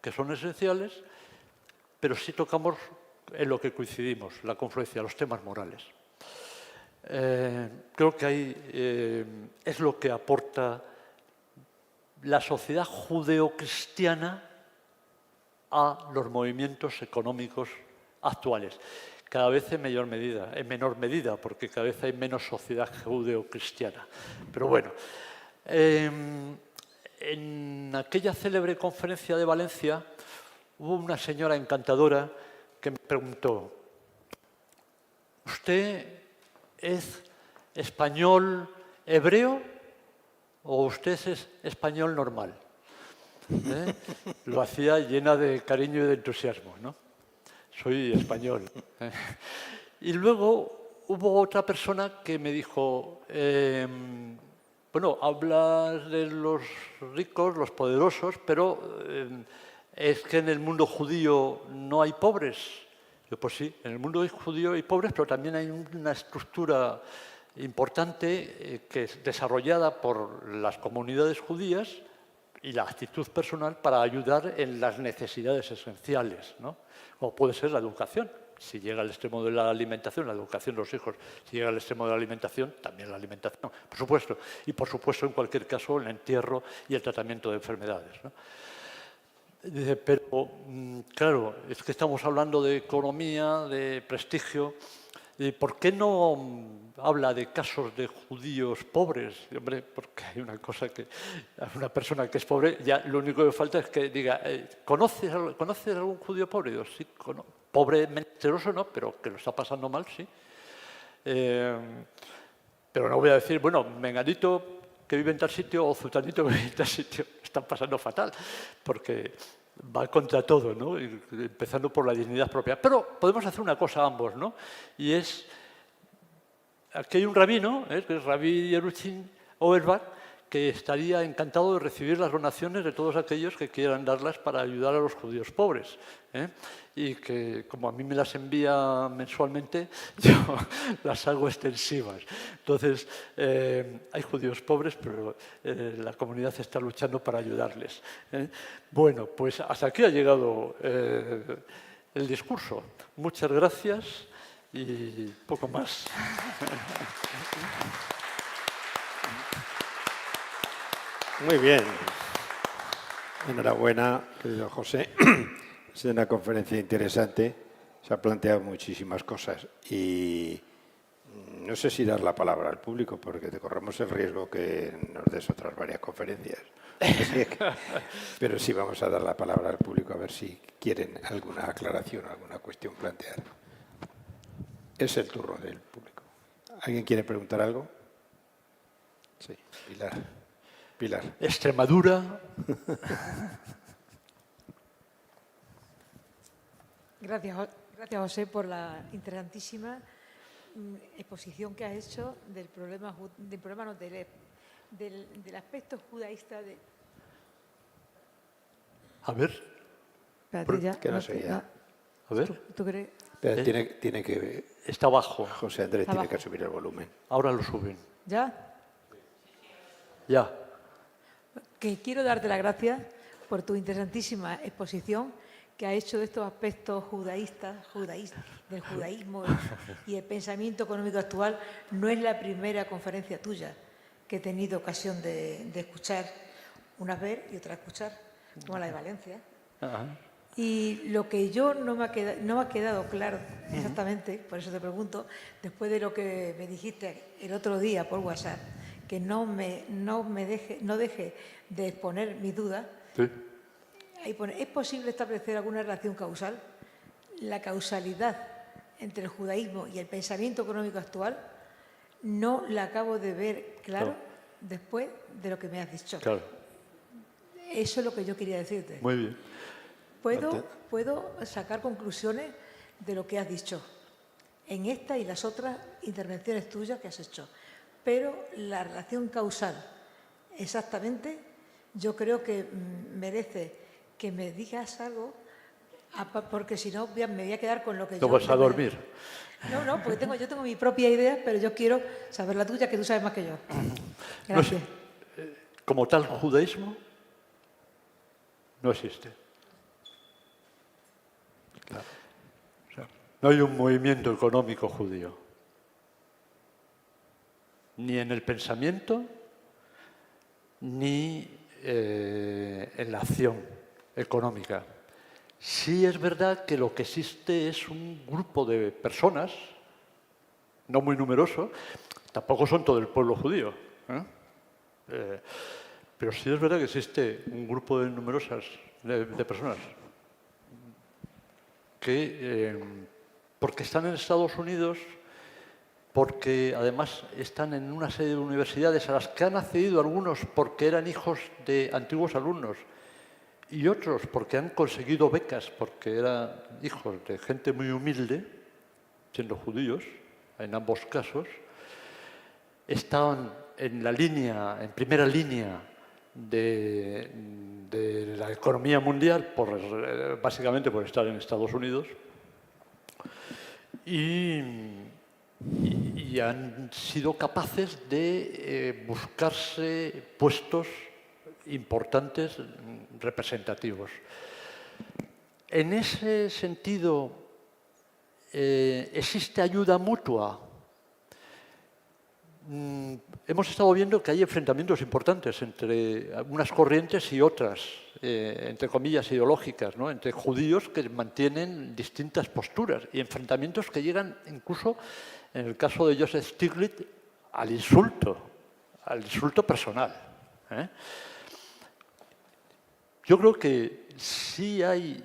que son esenciales, pero sí tocamos en lo que coincidimos, la confluencia, los temas morales. Creo que ahí es lo que aporta la sociedad judeocristiana a los movimientos económicos actuales. Cada vez en menor medida, porque cada vez hay menos sociedad judeocristiana. Pero bueno, en aquella célebre conferencia de Valencia hubo una señora encantadora que me preguntó: ¿usted es español hebreo o usted es español normal? Lo hacía llena de cariño y de entusiasmo, ¿no? Soy español. Y luego hubo otra persona que me dijo, bueno, hablas de los ricos, los poderosos, pero es que en el mundo judío no hay pobres. Yo, pues sí, en el mundo judío hay pobres, pero también hay una estructura importante que es desarrollada por las comunidades judías y la actitud personal para ayudar en las necesidades esenciales, ¿no? Como puede ser la educación. Si llega al extremo de la alimentación, la educación de los hijos, si llega al extremo de la alimentación, también la alimentación, por supuesto. Y por supuesto, en cualquier caso, el entierro y el tratamiento de enfermedades, ¿no? Dice, pero claro, es que estamos hablando de economía, de prestigio. ¿Y por qué no habla de casos de judíos pobres? Y, hombre, porque hay una cosa que a una persona que es pobre, ya lo único que falta es que diga, ¿conoces algún judío pobre? Y digo, sí, pobre, menesteroso no, pero que lo está pasando mal, sí. Pero no voy a decir, bueno, menganito que vive en tal sitio o zutanito que vive en tal sitio están pasando fatal, porque va contra todo, ¿no? Empezando por la dignidad propia. Pero podemos hacer una cosa ambos, ¿no? Y es, aquí hay un rabino, que es Rabbi Yeruchim Auerbach, que estaría encantado de recibir las donaciones de todos aquellos que quieran darlas para ayudar a los judíos pobres. Y que, como a mí me las envía mensualmente, yo las hago extensivas. Entonces, hay judíos pobres, pero la comunidad está luchando para ayudarles. Bueno, pues hasta aquí ha llegado el discurso. Muchas gracias y poco más. Muy bien. Enhorabuena, querido José. Es una conferencia interesante. Se han planteado muchísimas cosas y no sé si dar la palabra al público porque te corremos el riesgo que nos des otras varias conferencias. Pero sí vamos a dar la palabra al público a ver si quieren alguna aclaración, alguna cuestión planteada. Es el turno del público. ¿Alguien quiere preguntar algo? Sí, Pilar. Pilar. Extremadura. Gracias, José, por la interesantísima exposición que has hecho del problema no, del aspecto judaísta de... A ver, Espérate, ya, que no se oía. a ver. ¿Tú crees? Pero tiene que... Está abajo. José Andrés Está tiene abajo. que subir el volumen. Ahora lo suben. ¿Ya? Ya. Que quiero darte las gracias por tu interesantísima exposición que ha hecho de estos aspectos judaístas, del judaísmo y el pensamiento económico actual. No es la primera conferencia tuya que he tenido ocasión de escuchar, unas ver y otras escuchar, como la de Valencia. Ajá. Y lo que yo no me ha quedado claro exactamente, por eso te pregunto, después de lo que me dijiste el otro día por WhatsApp, que no deje de exponer mis dudas. Sí. Ahí pone, ¿es posible establecer alguna relación causal? La causalidad entre el judaísmo y el pensamiento económico actual no la acabo de ver claro después de lo que me has dicho. Claro. Eso es lo que yo quería decirte. Muy bien. Puedo sacar conclusiones de lo que has dicho en esta y las otras intervenciones tuyas que has hecho. Pero la relación causal, exactamente, yo creo que merece que me digas algo, porque si no me voy a quedar con lo que yo... ¿No vas a dormir? No, porque yo tengo mi propia idea, pero yo quiero saber la tuya, que tú sabes más que yo. Gracias. Como tal, judaísmo no existe. Claro. O sea, no hay un movimiento económico judío. Ni en el pensamiento, ni en la acción económica. Sí es verdad que lo que existe es un grupo de personas, no muy numeroso, tampoco son todo el pueblo judío, pero sí es verdad que existe un grupo de numerosas de personas que, porque están en Estados Unidos, porque además están en una serie de universidades a las que han accedido algunos porque eran hijos de antiguos alumnos y otros porque han conseguido becas porque eran hijos de gente muy humilde, siendo judíos, en ambos casos, estaban en primera línea de la economía mundial, básicamente por estar en Estados Unidos, y han sido capaces de buscarse puestos importantes, representativos. En ese sentido, ¿existe ayuda mutua? Hemos estado viendo que hay enfrentamientos importantes entre unas corrientes y otras, entre comillas ideológicas, ¿no? Entre judíos que mantienen distintas posturas y enfrentamientos que llegan incluso, en el caso de Joseph Stiglitz, al insulto personal. Yo creo que sí hay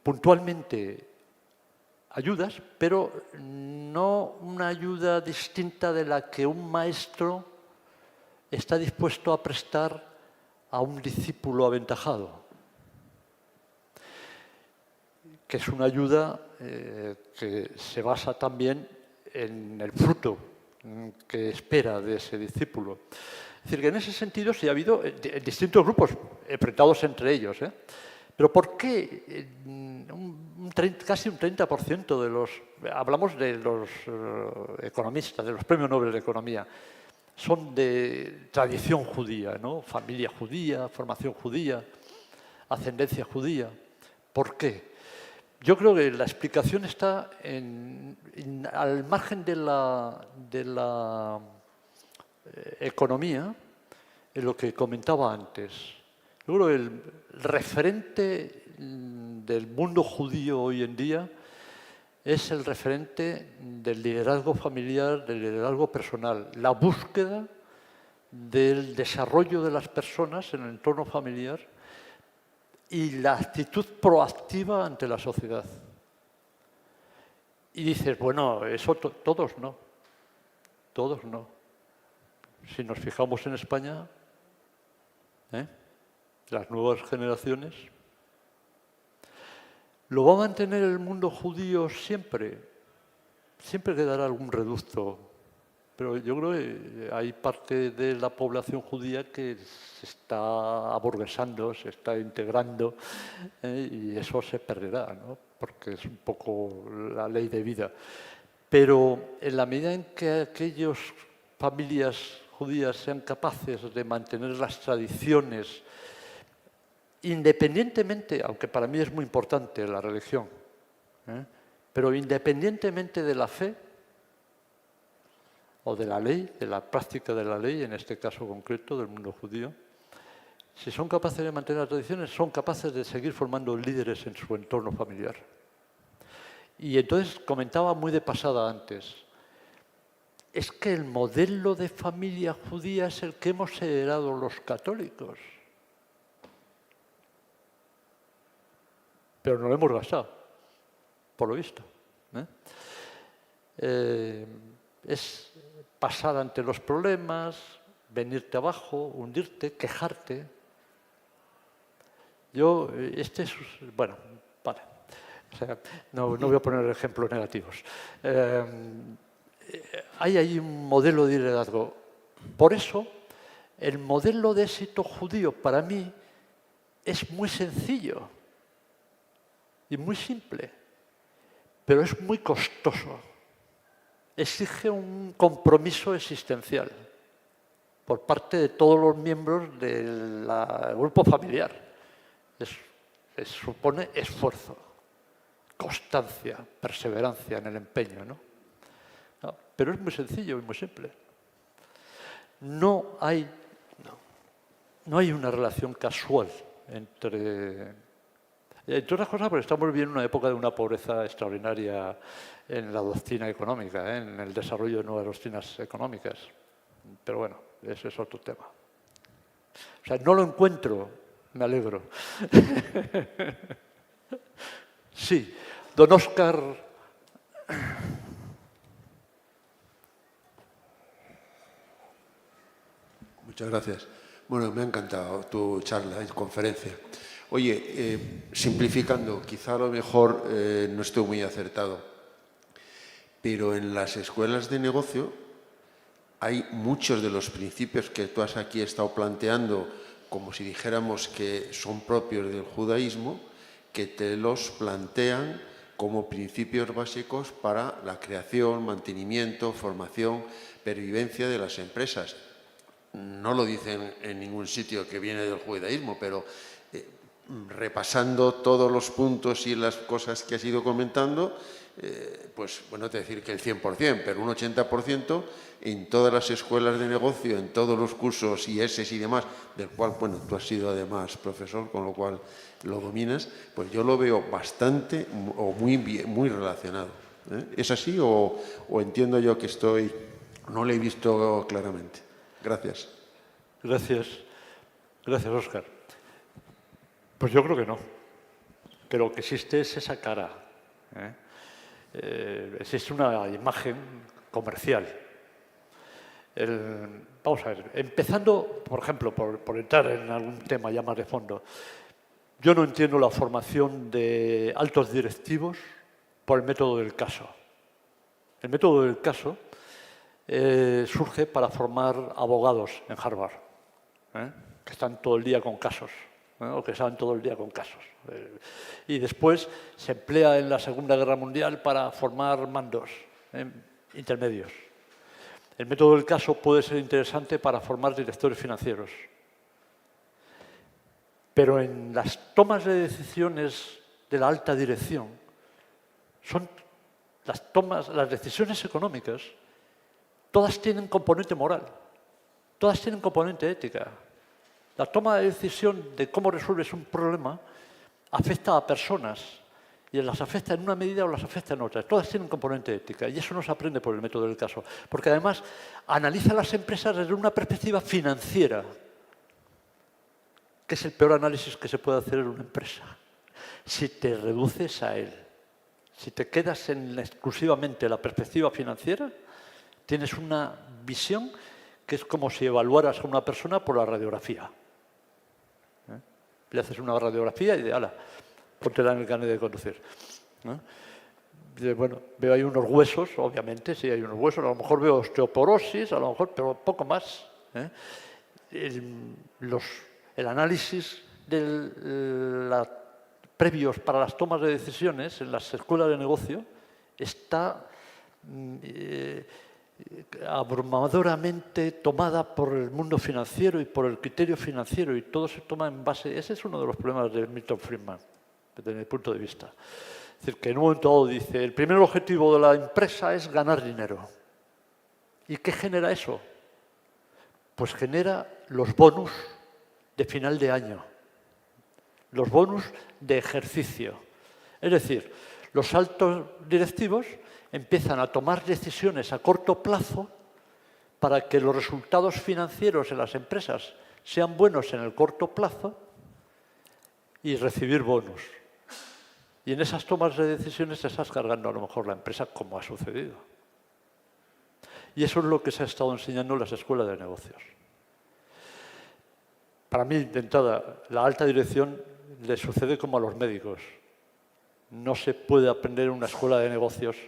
puntualmente ayudas, pero no una ayuda distinta de la que un maestro está dispuesto a prestar a un discípulo aventajado, que es una ayuda que se basa también en el fruto que espera de ese discípulo. Es decir, que en ese sentido sí ha habido distintos grupos enfrentados entre ellos. Pero ¿por qué casi un 30% de los... Hablamos de los economistas, de los premios Nobel de Economía, son de tradición judía, ¿no? Familia judía, formación judía, ascendencia judía. ¿Por qué? Yo creo que la explicación está al margen de la economía, en lo que comentaba antes. Yo creo que el referente del mundo judío hoy en día es el referente del liderazgo familiar, del liderazgo personal, la búsqueda del desarrollo de las personas en el entorno familiar y la actitud proactiva ante la sociedad. Y dices, bueno, eso todos no, todos no. Si nos fijamos en España, las nuevas generaciones, ¿lo va a mantener el mundo judío siempre? Siempre quedará algún reducto, pero yo creo que hay parte de la población judía que se está aburguesando, se está integrando, y eso se perderá, ¿no? Porque es un poco la ley de vida. Pero en la medida en que aquellas familias judías sean capaces de mantener las tradiciones, independientemente, aunque para mí es muy importante la religión, pero independientemente de la fe o de la ley, de la práctica de la ley, en este caso concreto del mundo judío, si son capaces de mantener las tradiciones, son capaces de seguir formando líderes en su entorno familiar. Y entonces comentaba muy de pasada antes, es que el modelo de familia judía es el que hemos heredado los católicos. Pero no lo hemos gastado, por lo visto. Es pasar ante los problemas, venirte abajo, hundirte, quejarte. Bueno, vale. O sea, no voy a poner ejemplos negativos. Hay ahí un modelo de liderazgo. Por eso, el modelo de éxito judío para mí es muy sencillo y muy simple, pero es muy costoso. Exige un compromiso existencial por parte de todos los miembros del grupo familiar. Supone esfuerzo, constancia, perseverancia en el empeño, ¿no? Pero es muy sencillo y muy simple. No hay una relación casual entre otras cosas, porque estamos viviendo una época de una pobreza extraordinaria en la doctrina económica, en el desarrollo de nuevas doctrinas económicas. Pero bueno, ese es otro tema. O sea, no lo encuentro, me alegro. Sí, don Óscar. Muchas gracias. Bueno, me ha encantado tu charla y conferencia. Oye, simplificando, quizá a lo mejor no estoy muy acertado, pero en las escuelas de negocio hay muchos de los principios que tú has aquí estado planteando, como si dijéramos que son propios del judaísmo, que te los plantean como principios básicos para la creación, mantenimiento, formación, pervivencia de las empresas. No lo dicen en ningún sitio que viene del judaísmo, pero repasando todos los puntos y las cosas que has ido comentando, pues bueno, te decir que el 100%, pero un 80% en todas las escuelas de negocio, en todos los cursos IES y demás, del cual, bueno, tú has sido además profesor, con lo cual lo dominas, pues yo lo veo bastante o muy relacionado. ¿Es así o entiendo yo que no lo he visto claramente? Gracias. Gracias, Óscar. Pues yo creo que no. Que lo que existe es esa cara. Existe una imagen comercial. Vamos a ver, empezando, por ejemplo, por entrar en algún tema ya más de fondo, yo no entiendo la formación de altos directivos por el método del caso. El método del caso surge para formar abogados en Harvard, que están todo el día con casos. O que saben todo el día con casos. Y después se emplea en la Segunda Guerra Mundial para formar mandos intermedios. El método del caso puede ser interesante para formar directores financieros. Pero en las tomas de decisiones de la alta dirección, las decisiones económicas, todas tienen componente moral, todas tienen componente ética. La toma de decisión de cómo resuelves un problema afecta a personas y las afecta en una medida o las afecta en otra. Todas tienen un componente ética y eso no se aprende por el método del caso. Porque además analiza las empresas desde una perspectiva financiera, que es el peor análisis que se puede hacer en una empresa. Si te reduces a él, si te quedas en exclusivamente la perspectiva financiera, tienes una visión que es como si evaluaras a una persona por la radiografía. Le haces una radiografía y de ala, póntela en el carnet de conducir. Bueno, veo ahí unos huesos, obviamente, sí hay unos huesos, a lo mejor veo osteoporosis, a lo mejor, pero poco más. El análisis previos para las tomas de decisiones en las escuelas de negocio está abrumadoramente tomada por el mundo financiero y por el criterio financiero, y todo se toma en base. Ese es uno de los problemas de Milton Friedman, desde mi punto de vista. Es decir, que en un momento dado dice, el primer objetivo de la empresa es ganar dinero. ¿Y qué genera eso? Pues genera los bonus de final de año, los bonus de ejercicio. Es decir, los altos directivos empiezan a tomar decisiones a corto plazo para que los resultados financieros en las empresas sean buenos en el corto plazo y recibir bonus. Y en esas tomas de decisiones te estás cargando a lo mejor la empresa, como ha sucedido. Y eso es lo que se ha estado enseñando en las escuelas de negocios. Para mí, de entrada, la alta dirección le sucede como a los médicos. No se puede aprender en una escuela de negocios,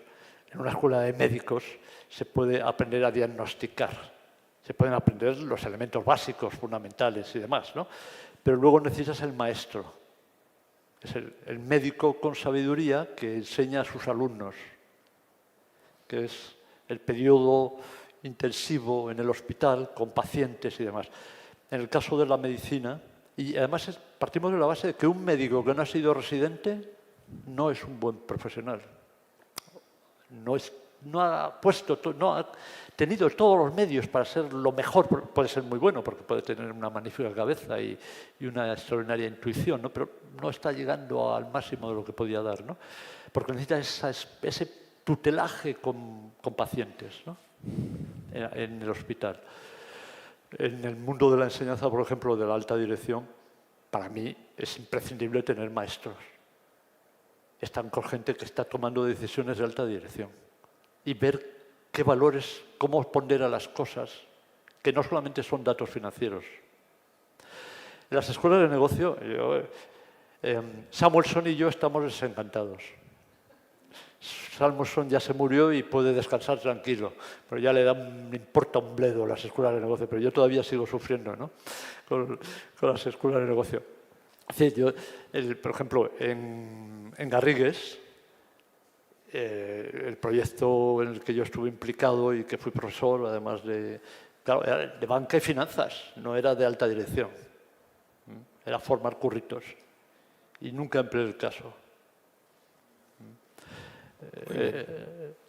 en una escuela de médicos, se puede aprender a diagnosticar. Se pueden aprender los elementos básicos, fundamentales y demás, ¿no? Pero luego necesitas el maestro. Es el médico con sabiduría que enseña a sus alumnos, que es el periodo intensivo en el hospital con pacientes y demás. En el caso de la medicina, y además partimos de la base de que un médico que no ha sido residente no es un buen profesional. No ha tenido todos los medios para ser lo mejor. Puede ser muy bueno porque puede tener una magnífica cabeza y una extraordinaria intuición, ¿no? Pero no está llegando al máximo de lo que podía dar, ¿no? Porque necesita ese tutelaje con pacientes, ¿no? En el hospital. En el mundo de la enseñanza, por ejemplo, de la alta dirección, para mí es imprescindible tener maestros. Están con gente que está tomando decisiones de alta dirección y ver qué valores, cómo ponderar las cosas, que no solamente son datos financieros. En las escuelas de negocio, Samuelson y yo estamos desencantados. Samuelson ya se murió y puede descansar tranquilo, pero ya le importa un bledo las escuelas de negocio, pero yo todavía sigo sufriendo, ¿no? con las escuelas de negocio. Sí, por ejemplo, en Garrigues, el proyecto en el que yo estuve implicado y que fui profesor, además claro, era de banca y finanzas, no era de alta dirección. Era formar curritos. Y nunca empleé el caso.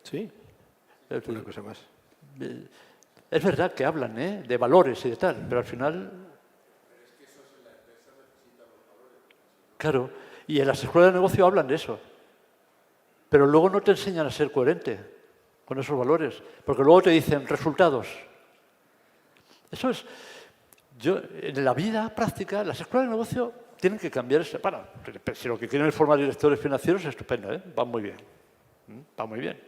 Sí, una cosa más. Es verdad que hablan de valores y de tal, pero al final... Claro, y en las escuelas de negocio hablan de eso. Pero luego no te enseñan a ser coherente con esos valores, porque luego te dicen resultados. Eso es... en la vida práctica, las escuelas de negocio tienen que cambiar. Bueno, si lo que quieren es formar directores financieros, estupendo, van muy bien. Va muy bien.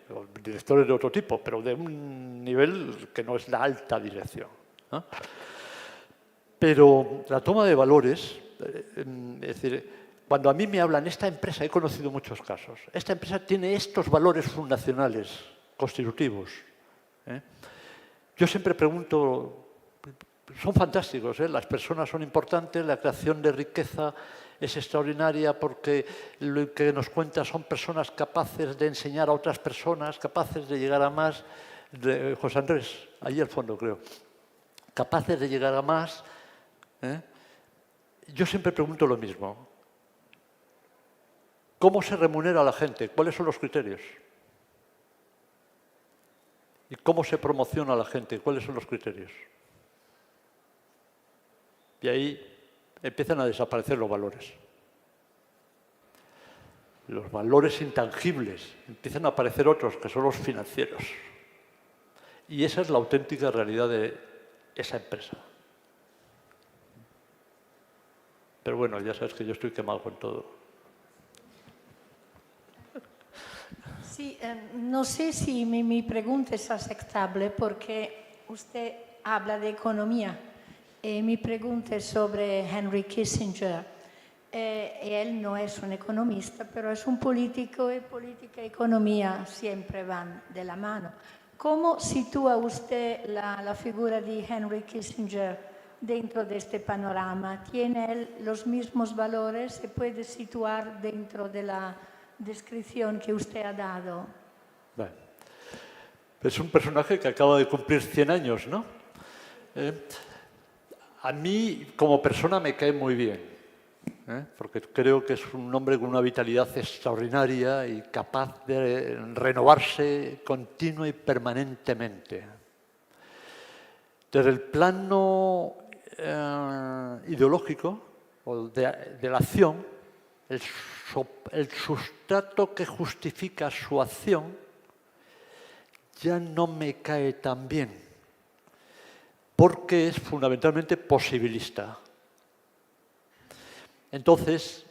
Directores de otro tipo, pero de un nivel que no es la alta dirección, ¿no? Pero la toma de valores, es decir, cuando a mí me hablan, esta empresa, he conocido muchos casos, esta empresa tiene estos valores fundacionales, constitutivos. Yo siempre pregunto, son fantásticos, las personas son importantes, la creación de riqueza es extraordinaria porque lo que nos cuenta son personas capaces de enseñar a otras personas, capaces de llegar a más. José Andrés, ahí al fondo creo, capaces de llegar a más. Yo siempre pregunto lo mismo. ¿Cómo se remunera a la gente? ¿Cuáles son los criterios? ¿Y cómo se promociona a la gente? ¿Cuáles son los criterios? Y ahí empiezan a desaparecer los valores. Los valores intangibles, empiezan a aparecer otros, que son los financieros. Y esa es la auténtica realidad de esa empresa. Pero bueno, ya sabes que yo estoy quemado con todo. Sí, no sé si mi pregunta es aceptable porque usted habla de economía. Mi pregunta es sobre Henry Kissinger. Él no es un economista, pero es un político y política y economía siempre van de la mano. ¿Cómo sitúa usted la figura de Henry Kissinger dentro de este panorama? ¿Tiene él los mismos valores? ¿Se puede situar dentro de la descripción que usted ha dado? Bueno, es un personaje que acaba de cumplir 100 años, ¿no? A mí, como persona, me cae muy bien. Porque creo que es un hombre con una vitalidad extraordinaria y capaz de renovarse continua y permanentemente. Desde el plano ideológico o de la acción, el sustrato que justifica su acción ya no me cae tan bien, porque es fundamentalmente posibilista. Entonces,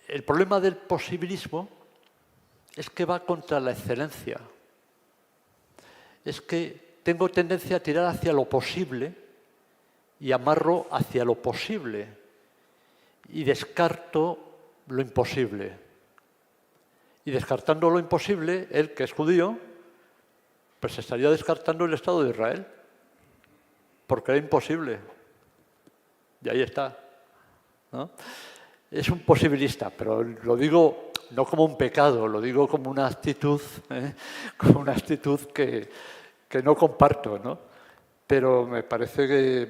el problema del posibilismo es que va contra la excelencia. Es que tengo tendencia a tirar hacia lo posible y amarro hacia lo posible y descarto lo imposible. Y descartando lo imposible, él, que es judío, pues estaría descartando el Estado de Israel, porque era imposible. Y ahí está, ¿no? Es un posibilista, pero lo digo no como un pecado, lo digo como una actitud, que no comparto, ¿no? Pero me parece que...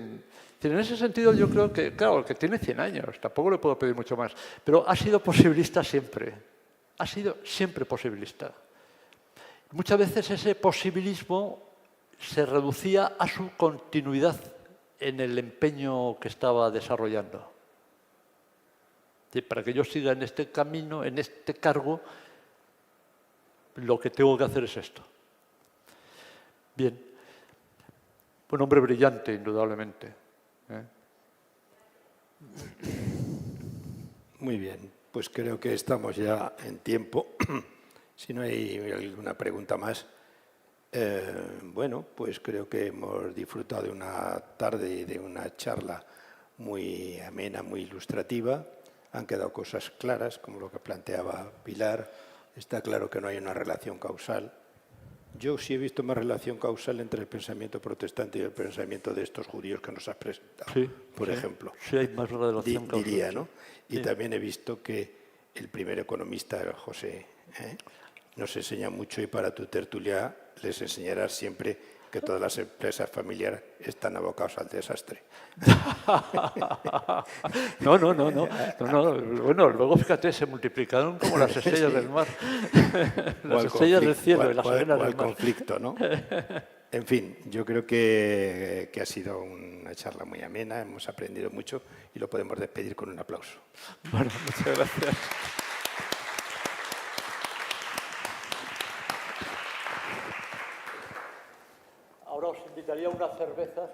En ese sentido yo creo que, claro, que tiene 100 años, tampoco le puedo pedir mucho más, pero ha sido posibilista siempre, ha sido siempre posibilista. Muchas veces ese posibilismo se reducía a su continuidad en el empeño que estaba desarrollando. Y para que yo siga en este camino, en este cargo, lo que tengo que hacer es esto. Bien. Un hombre brillante, indudablemente. Muy bien, pues creo que estamos ya en tiempo. Si no hay alguna pregunta más, bueno, pues creo que hemos disfrutado de una tarde y de una charla muy amena, muy ilustrativa. Han quedado cosas claras, como lo que planteaba Pilar. Está claro que no hay una relación causal. Yo sí he visto más relación causal entre el pensamiento protestante y el pensamiento de estos judíos que nos has presentado, sí, por ejemplo. Sí, hay más relación causal. Diría, ¿no? Sí. Y también he visto que el primer economista, José, nos enseña mucho, y para tu tertulia les enseñarás siempre que todas las empresas familiares están abocadas al desastre. No. Bueno, luego fíjate, se multiplicaron como las estrellas del mar. Las estrellas del cielo y las arenas del mar. Conflicto, ¿no? En fin, yo creo que ha sido una charla muy amena, hemos aprendido mucho y lo podemos despedir con un aplauso. Bueno, muchas gracias. Ahora os invitaría a unas cervezas.